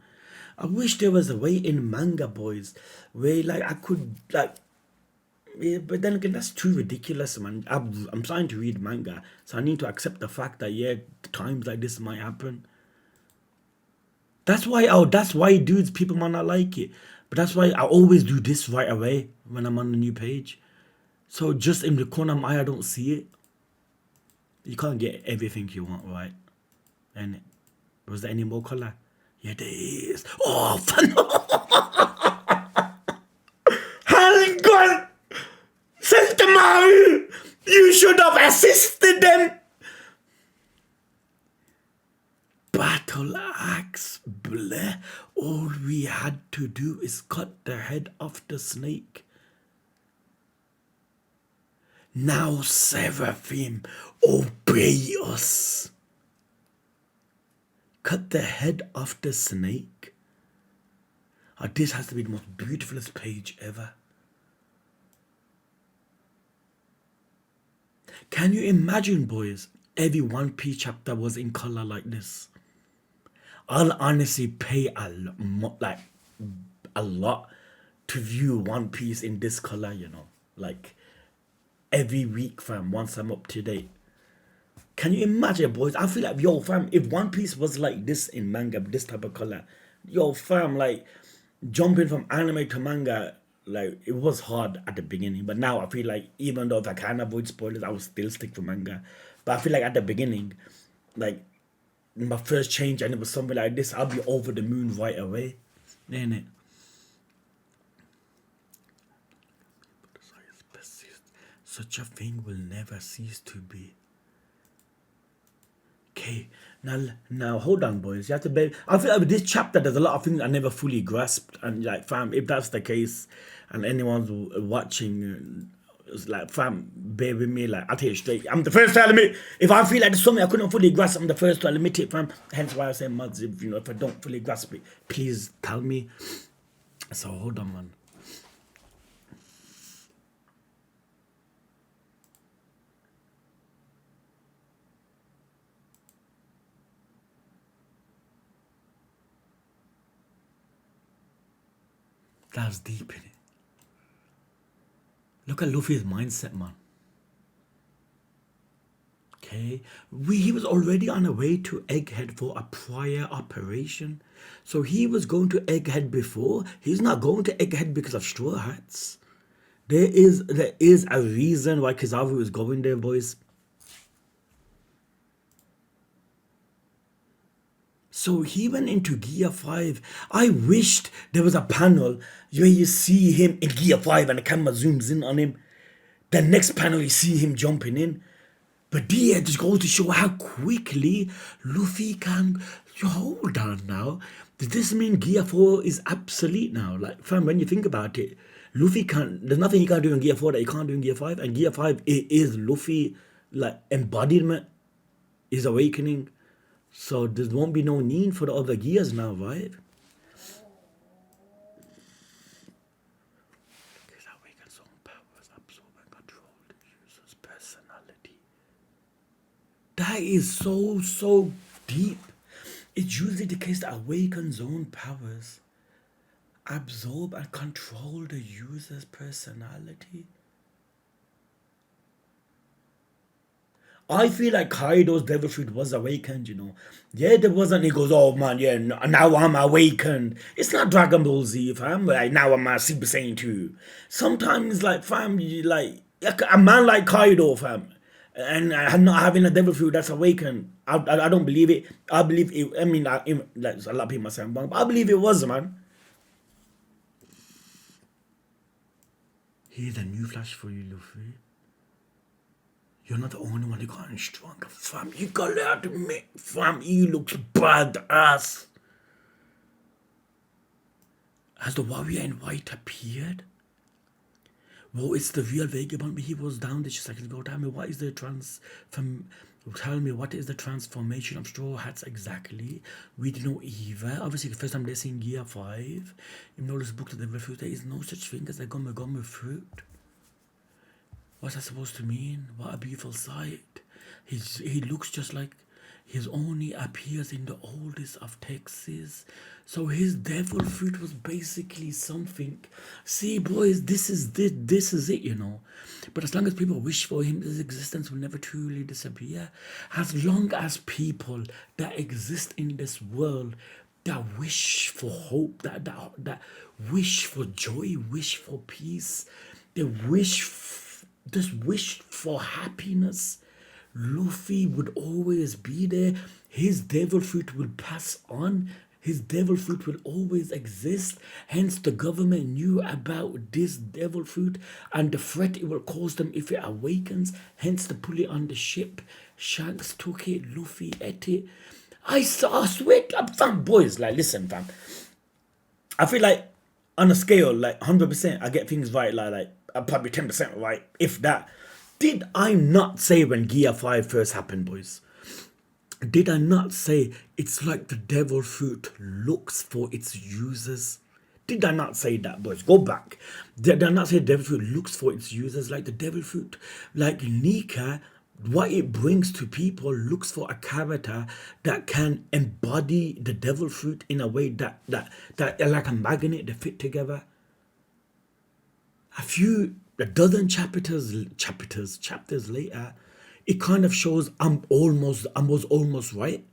I wish there was a way in manga, boys, where like I could like. Yeah, but then again, that's too ridiculous, man. I'm trying to read manga, so I need to accept the fact that yeah, times like this might happen. That's why dudes, people might not like it. But that's why I always do this right away when I'm on a new page. So just in the corner of my eye, I don't see it. You can't get everything you want, right? And was there any more color? Yeah, there is. Oh, fun. Hang on! Sentomaru! You should have assisted them! Battle axe, bleh. All we had to do is cut the head off the snake. Now, Seraphim, obey us. Cut the head off the snake. Oh, this has to be the most beautifulest page ever. Can you imagine, boys, every One Piece chapter was in color like this? I'll honestly pay a lot to view One Piece in this color, you know, like every week, fam, once I'm up to date. Can you imagine, boys? I feel like, yo, fam, if One Piece was like this in manga, this type of color, yo, fam, like jumping from anime to manga, like it was hard at the beginning, but now I feel like even though if I can avoid spoilers, I will still stick to manga. But I feel like at the beginning, like my first change and it was something like this, I'll be over the moon right away. Ain't it? Such a thing will never cease to be. Okay, now hold on, boys. You have to bear. I feel like with this chapter, there's a lot of things I never fully grasped, and like, fam, if that's the case, and anyone's watching, it's like, fam, bear with me. Like, I'll tell you straight. I'm the first to admit if I feel like there's something I couldn't fully grasp. I'm the first to admit it, fam. Hence why I say, Muds, if if I don't fully grasp it, please tell me. So hold on, man. That's deep in it. Look at Luffy's mindset, man. Okay, he was already on the way to Egghead for a prior operation. So he was going to Egghead before. He's not going to Egghead because of Straw Hats. There is a reason why Kizaru is going there, boys. So he went into Gear 5. I wished there was a panel where you see him in Gear 5 and the camera zooms in on him. The next panel you see him jumping in. But there just goes to show how quickly Luffy can... Hold on now. Does this mean Gear 4 is obsolete now? Like, fam, when you think about it, Luffy can't... There's nothing he can do in Gear 4 that he can't do in Gear 5. And Gear 5 is Luffy, like, embodiment. His awakening. So there won't be no need for the other gears now, right? That is so deep. It's usually the case that awakened own powers absorb and control the user's personality. I feel like Kaido's devil fruit was awakened, you know. Yeah, there wasn't. He goes, oh man, yeah, now I'm awakened. It's not Dragon Ball Z, fam. Like now I'm a Super Saiyan 2. Sometimes, like, fam, like a man like Kaido, fam, and not having a devil fruit that's awakened. I don't believe it. I believe it. I mean, like a lot of people are saying, but I believe it was, man. Here's a new flash for you, Luffy. You're not the only one who gotten stronger, fam. You gotta admit, fam, he looks badass. As the warrior in white appeared, well, it's the real Vagabond, but he was down there just like, go, tell me, what is the tell me, what is the transformation of Straw Hats exactly? We didn't know either. Obviously, the first time they're seeing Gear 5, in all this book that they've referred, there is no such thing as a gummy fruit. What's that supposed to mean? What a beautiful sight. He looks just like he only appears in the oldest of Texas. So his devil fruit was basically something. See, boys, this is it, you know. But as long as people wish for him, his existence will never truly disappear. As long as people that exist in this world that wish for hope, that wish for joy, wish for peace, they just wish for happiness, Luffy would always be there. His devil fruit will pass on. His devil fruit will always exist. Hence, the government knew about this devil fruit and the threat it will cause them if it awakens. Hence, they put it on the ship. Shanks took it. Luffy ate it. I swear, fam, boys, like, listen, fam. I feel like on a scale, like 100%, I get things right, like probably 10% right, if that. Did I not say when Gear 5 first happened, boys? Did I not say it's like the devil fruit looks for its users? Did I not say that, boys? Go back. Did I not say devil fruit looks for its users? Like the devil fruit, like Nika, what it brings to people looks for a character that can embody the devil fruit in a way that like a magnet, they fit together. A dozen chapters later, it kind of shows I was almost right.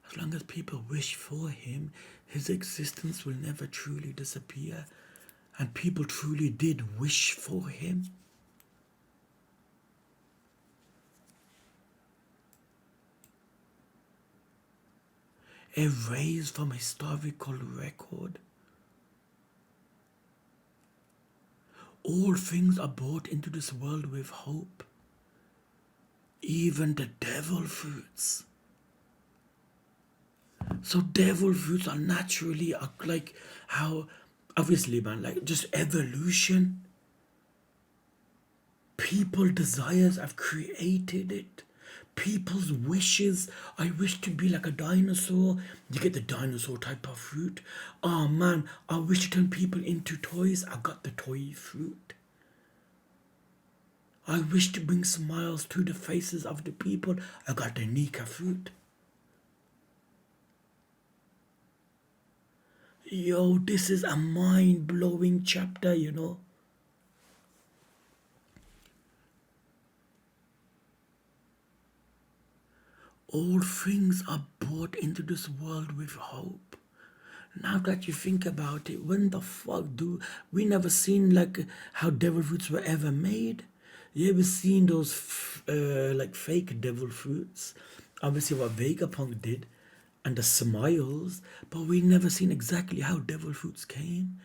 As long as people wish for him, his existence will never truly disappear. And people truly did wish for him. Erased from historical record. All things are brought into this world with hope. Even the devil fruits. So devil fruits are naturally like how, obviously, man, like just evolution. People desires have created it. People's wishes. I wish to be like a dinosaur. You get the dinosaur type of fruit. Oh man, I wish to turn people into toys. I got the toy fruit. I wish to bring smiles to the faces of the people. I got the Nika fruit. Yo, this is a mind-blowing chapter, you know. All things are brought into this world with hope. Now that you think about it, when the fuck we never seen like how devil fruits were ever made? You ever seen those like fake devil fruits? Obviously what Vegapunk did and the smiles, but we never seen exactly how devil fruits came.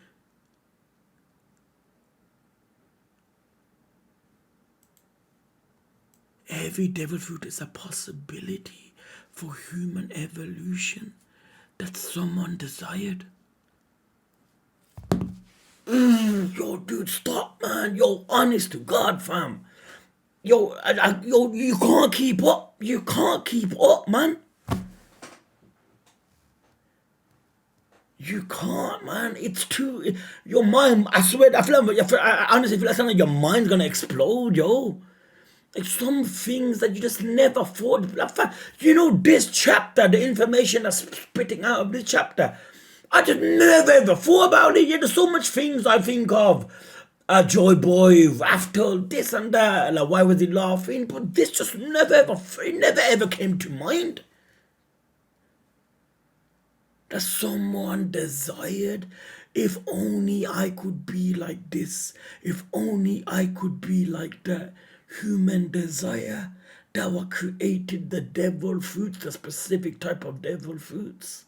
Every devil fruit is a possibility for human evolution that someone desired. Yo, dude, stop, man. Yo, honest to God, fam. Yo, yo, you can't keep up. You can't keep up, man. You can't, man. It's too. Your mind. I swear. I honestly feel like something. Your mind's gonna explode, yo. Like some things that you just never thought. You know, this chapter, the information that's spitting out of this chapter, I just never ever thought about it. Yeah, there's so much things I think of. Joy Boy, Raftel, this and that. Like, why was he laughing? But this just it never ever came to mind. That someone desired, if only I could be like this, if only I could be like that. Human desire that what created the devil fruits, the specific type of devil fruits.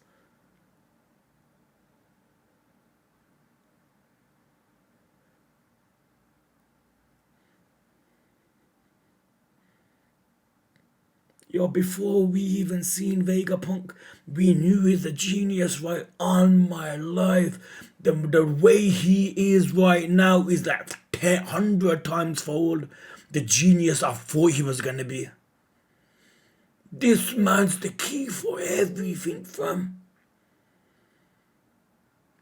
Yo, before we even seen Vegapunk, we knew he's a genius right on my life. The way he is right now is like 100 times fold the genius I thought he was gonna be. This man's the key for everything, fam.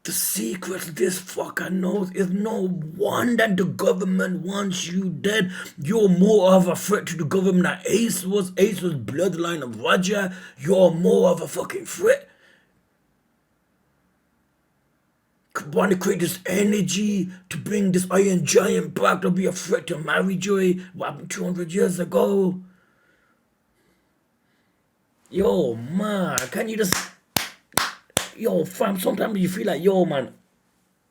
The secret this fucker knows is no wonder the government wants you dead. You're more of a threat to the government than Ace was. Ace was bloodline of Roger. You're more of a fucking threat. Want to create this energy to bring this Iron Giant back to be a threat to Mary Joy. What happened 200 years ago? Yo, man, can you just... Yo, fam, sometimes you feel like, yo, man,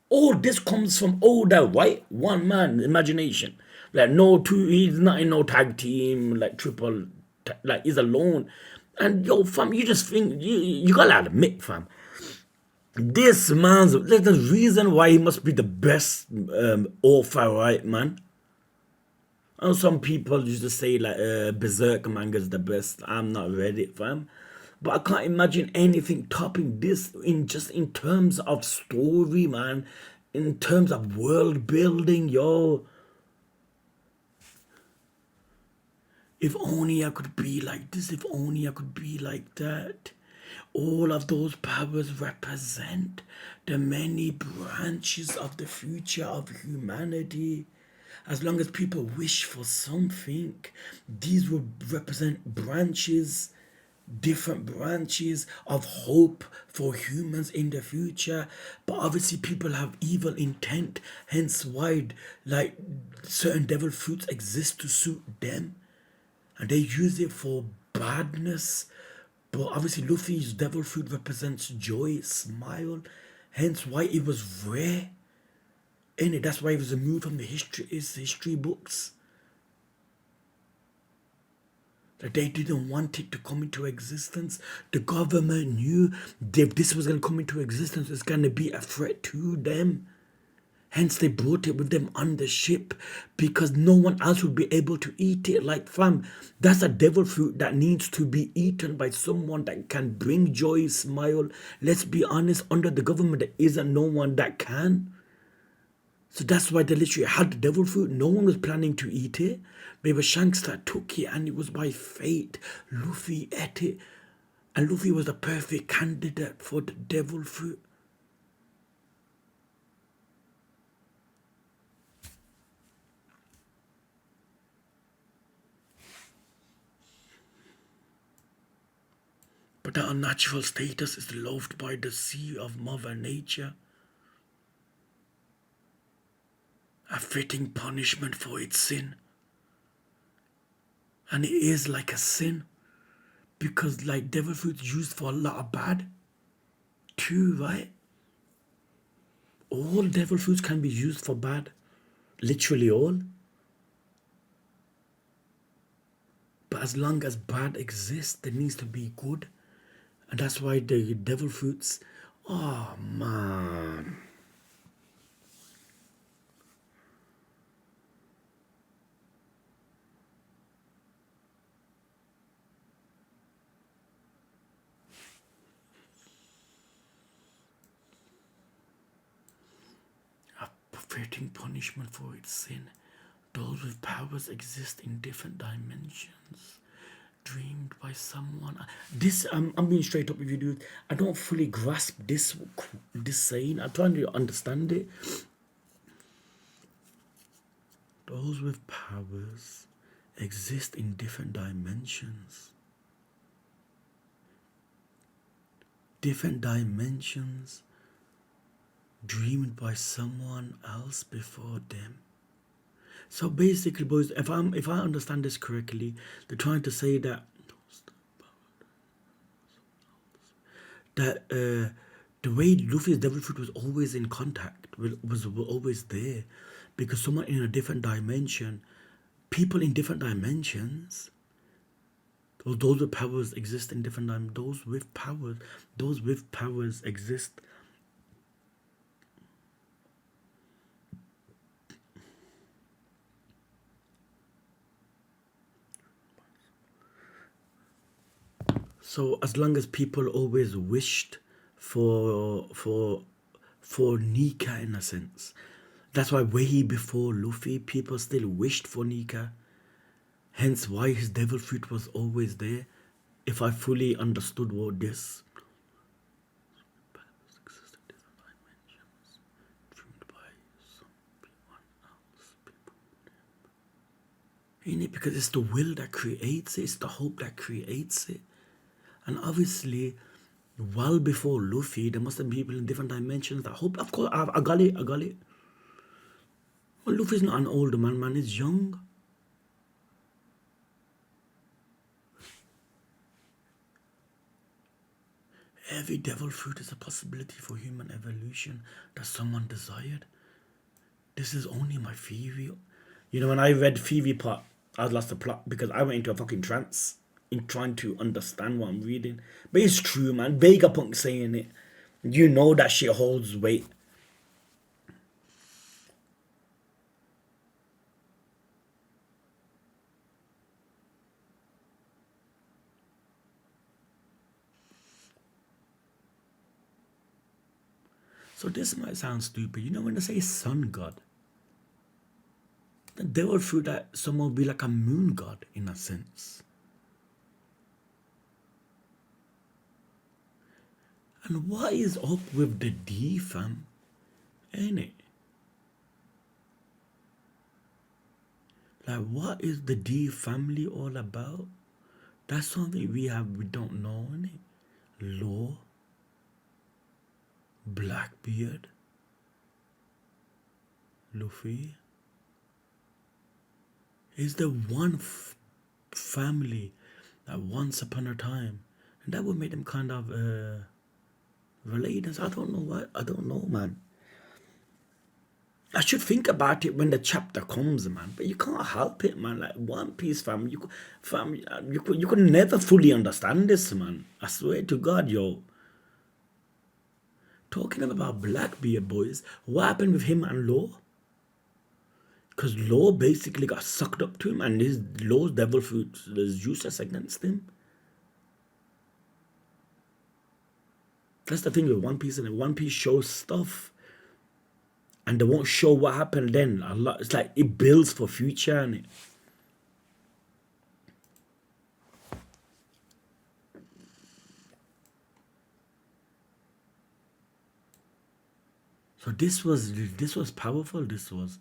all this comes from all that white one man imagination. Like no two, he's not in no tag team, like like he's alone. And yo, fam, you just think you gotta admit, fam, this man's there's the reason why he must be the best author, right, man. And some people used to say like Berserk manga's the best. I'm not read it, fam. But I can't imagine anything topping this in terms of story, man. In terms of world building, yo. If only I could be like this, if only I could be like that. All of those powers represent the many branches of the future of humanity. As long as people wish for something, these will represent branches, different branches of hope for humans in the future. But obviously people have evil intent, hence why like certain devil fruits exist to suit them, and they use it for badness. But obviously Luffy's devil fruit represents joy, smile, hence why it was rare in it. That's why it was removed from the history books. That they didn't want it to come into existence. The government knew if this was going to come into existence, it's going to be a threat to them. Hence, they brought it with them on the ship because no one else would be able to eat it. Like, fam, that's a devil fruit that needs to be eaten by someone that can bring joy, smile. Let's be honest, under the government, there isn't no one that can. So that's why they literally had the devil fruit. No one was planning to eat it. But it was Shanks that took it, and it was by fate. Luffy ate it. And Luffy was the perfect candidate for the devil fruit. But that unnatural status is loved by the sea of Mother Nature. A fitting punishment for its sin. And it is like a sin. Because like devil fruit's used for a lot of bad too, right? All devil fruits can be used for bad. Literally all. But as long as bad exists, there needs to be good. And that's why the devil fruits, oh man. A fitting punishment for its sin. Those with powers exist in different dimensions. dreamed by someone. This I'm being straight up with you, dude. I don't fully grasp this saying. I'm trying to understand it. Those with powers exist in different dimensions. Different dimensions dreamed by someone else before them. So basically, boys, if I understand this correctly, they're trying to say that the way Luffy's devil fruit was always in contact, was always there, because someone in a different dimension, people in different dimensions, those with powers exist in different dimensions. Those with powers exist. So as long as people always wished for Nika in a sense, that's why way before Luffy, people still wished for Nika. Hence why his devil fruit was always there. If I fully understood what this in it, because it's the will that creates it, it's the hope that creates it. And obviously, well before Luffy, there must have been people in different dimensions that hope. Of course, I got it. Well, Luffy's not an older man, man is young. Every devil fruit is a possibility for human evolution that someone desired. This is only my theory. You know, when I read theory part, I lost the plot because I went into a fucking trance in trying to understand what I'm reading. But it's true, man. Vegapunk saying it. You know that shit holds weight. So this might sound stupid. You know when they say sun god, then they will feel that someone will be like a moon god in a sense. And what is up with the D, fam? Ain't it? Like, what is the D family all about? That's something we don't know, innit? Law, Blackbeard, Luffy. Is the one family that once upon a time, and that would make them kind of related. I don't know what. I don't know, man. I should think about it when the chapter comes, man. But you can't help it, man. Like One Piece, fam. You could never fully understand this, man. I swear to God, yo. Talking about Blackbeard, boys. What happened with him and Law? Because Law basically got sucked up to him, and his Law's devil fruit was useless against him. That's the thing with One Piece, and One Piece shows stuff, and they won't show what happened then. A lot. It's like it builds for future, and so this was powerful. This was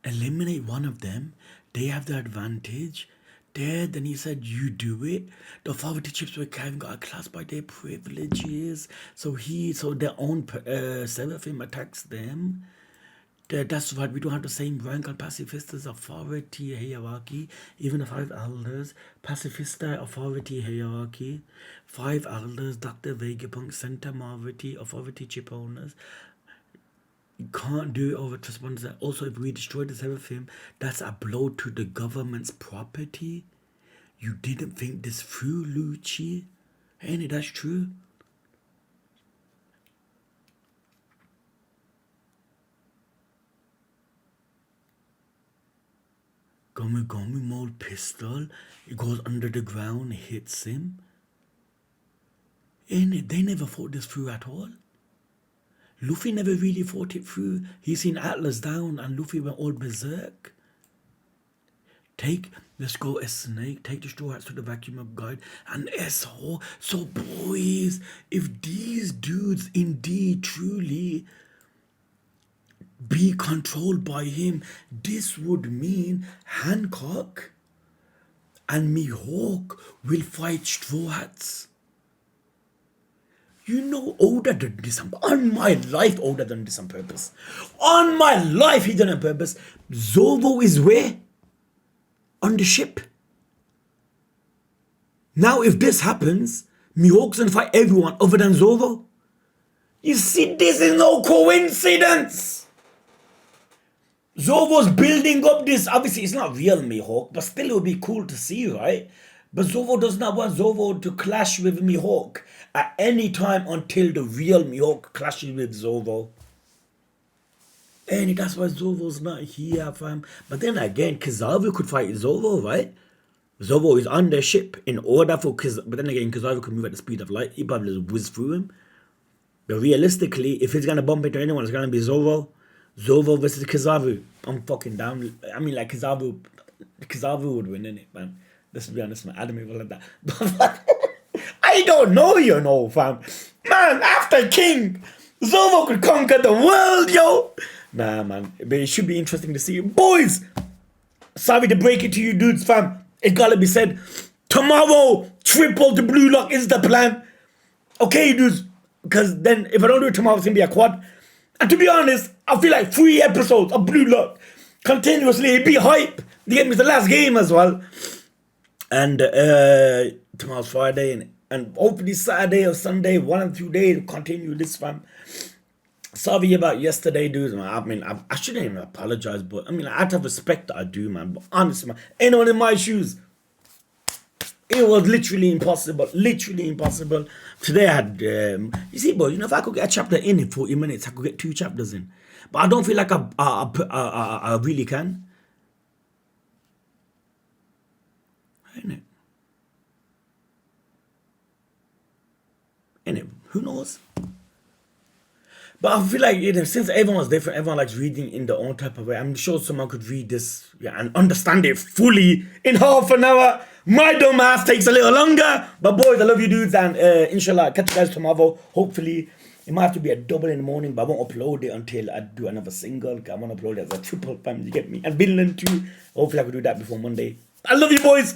eliminate one of them. They have the advantage. There, then he said, "You do it." The authority chips were kind of got classed by their privileges, so their own Seraphim attacks them. That's why we don't have the same rank on Pacifista's authority hierarchy. Even the 5 elders, Pacifista authority hierarchy, 5 elders, Dr. Vegapunk, Center authority chip owners. You can't do it over transponders. Also, if we destroy the Seraphim, that's a blow to the government's property. You didn't think this through, Lucci? Ain't it? That's true. Gomu Mold pistol. It goes under the ground, hits him. Ain't it? They never thought this through at all. Luffy never really thought it through. He seen Atlas down and Luffy went all berserk. let's go a snake, take the straw hats to the vacuum guide, and so boys, if these dudes indeed truly be controlled by him, this would mean Hancock and Mihawk will fight straw hats. You know, Oda did this on my life. Oda done this on purpose. On my life, he done it on purpose. Zoro is where? On the ship. Now, if this happens, Mihawk's gonna fight everyone other than Zoro. You see, this is no coincidence. Zoro's building up this. Obviously, it's not real Mihawk, but still, it would be cool to see, right? But Zoro does not want Zoro to clash with Mihawk at any time until the real Mihawk clashes with Zoro. And that's why Zoro's not here, fam. But then again, Kizaru could fight Zoro, right? Zoro is on the ship in order for Kizaru. But then again, Kizaru could move at the speed of light. He probably just whiz through him. But realistically, if he's gonna bump into anyone, it's gonna be Zoro. Zoro versus Kizaru. I'm fucking down. I mean, like, Kizaru would win, innit, man? Let's be honest, man. I don't even like that. But I don't know, you know, fam. Man, after King, Zoro could conquer the world, yo. Nah, man. But it should be interesting to see. Boys, sorry to break it to you dudes, fam. It gotta be said. Tomorrow, triple the blue lock is the plan. Okay, dudes. Because then, if I don't do it tomorrow, it's gonna be a quad. And to be honest, I feel like 3 episodes of blue lock continuously. It'd be hype. The game is the last game as well. And tomorrow's Friday, and hopefully Saturday or Sunday, 1 or 2 days, continue this, fam. Sorry about yesterday, dudes. I mean, I shouldn't even apologize, but I mean, I have to have respect that I do, man. But honestly, man, anyone in my shoes, it was literally impossible. Literally impossible. Today I had, you see, boy, you know, if I could get a chapter in 40 minutes, I could get 2 chapters in. But I don't feel like I really can. Ain't it? Who knows? But I feel like, you know, since everyone's different, everyone likes reading in their own type of way. I'm sure someone could read this, yeah, and understand it fully in half an hour. My dumb ass takes a little longer. But boys, I love you dudes, and inshallah, catch you guys tomorrow. Hopefully, it might have to be a double in the morning, but I won't upload it until I do another single. I want to upload it as a triple, fam, you get me? And Finland too. Hopefully I could do that before Monday. I love you boys.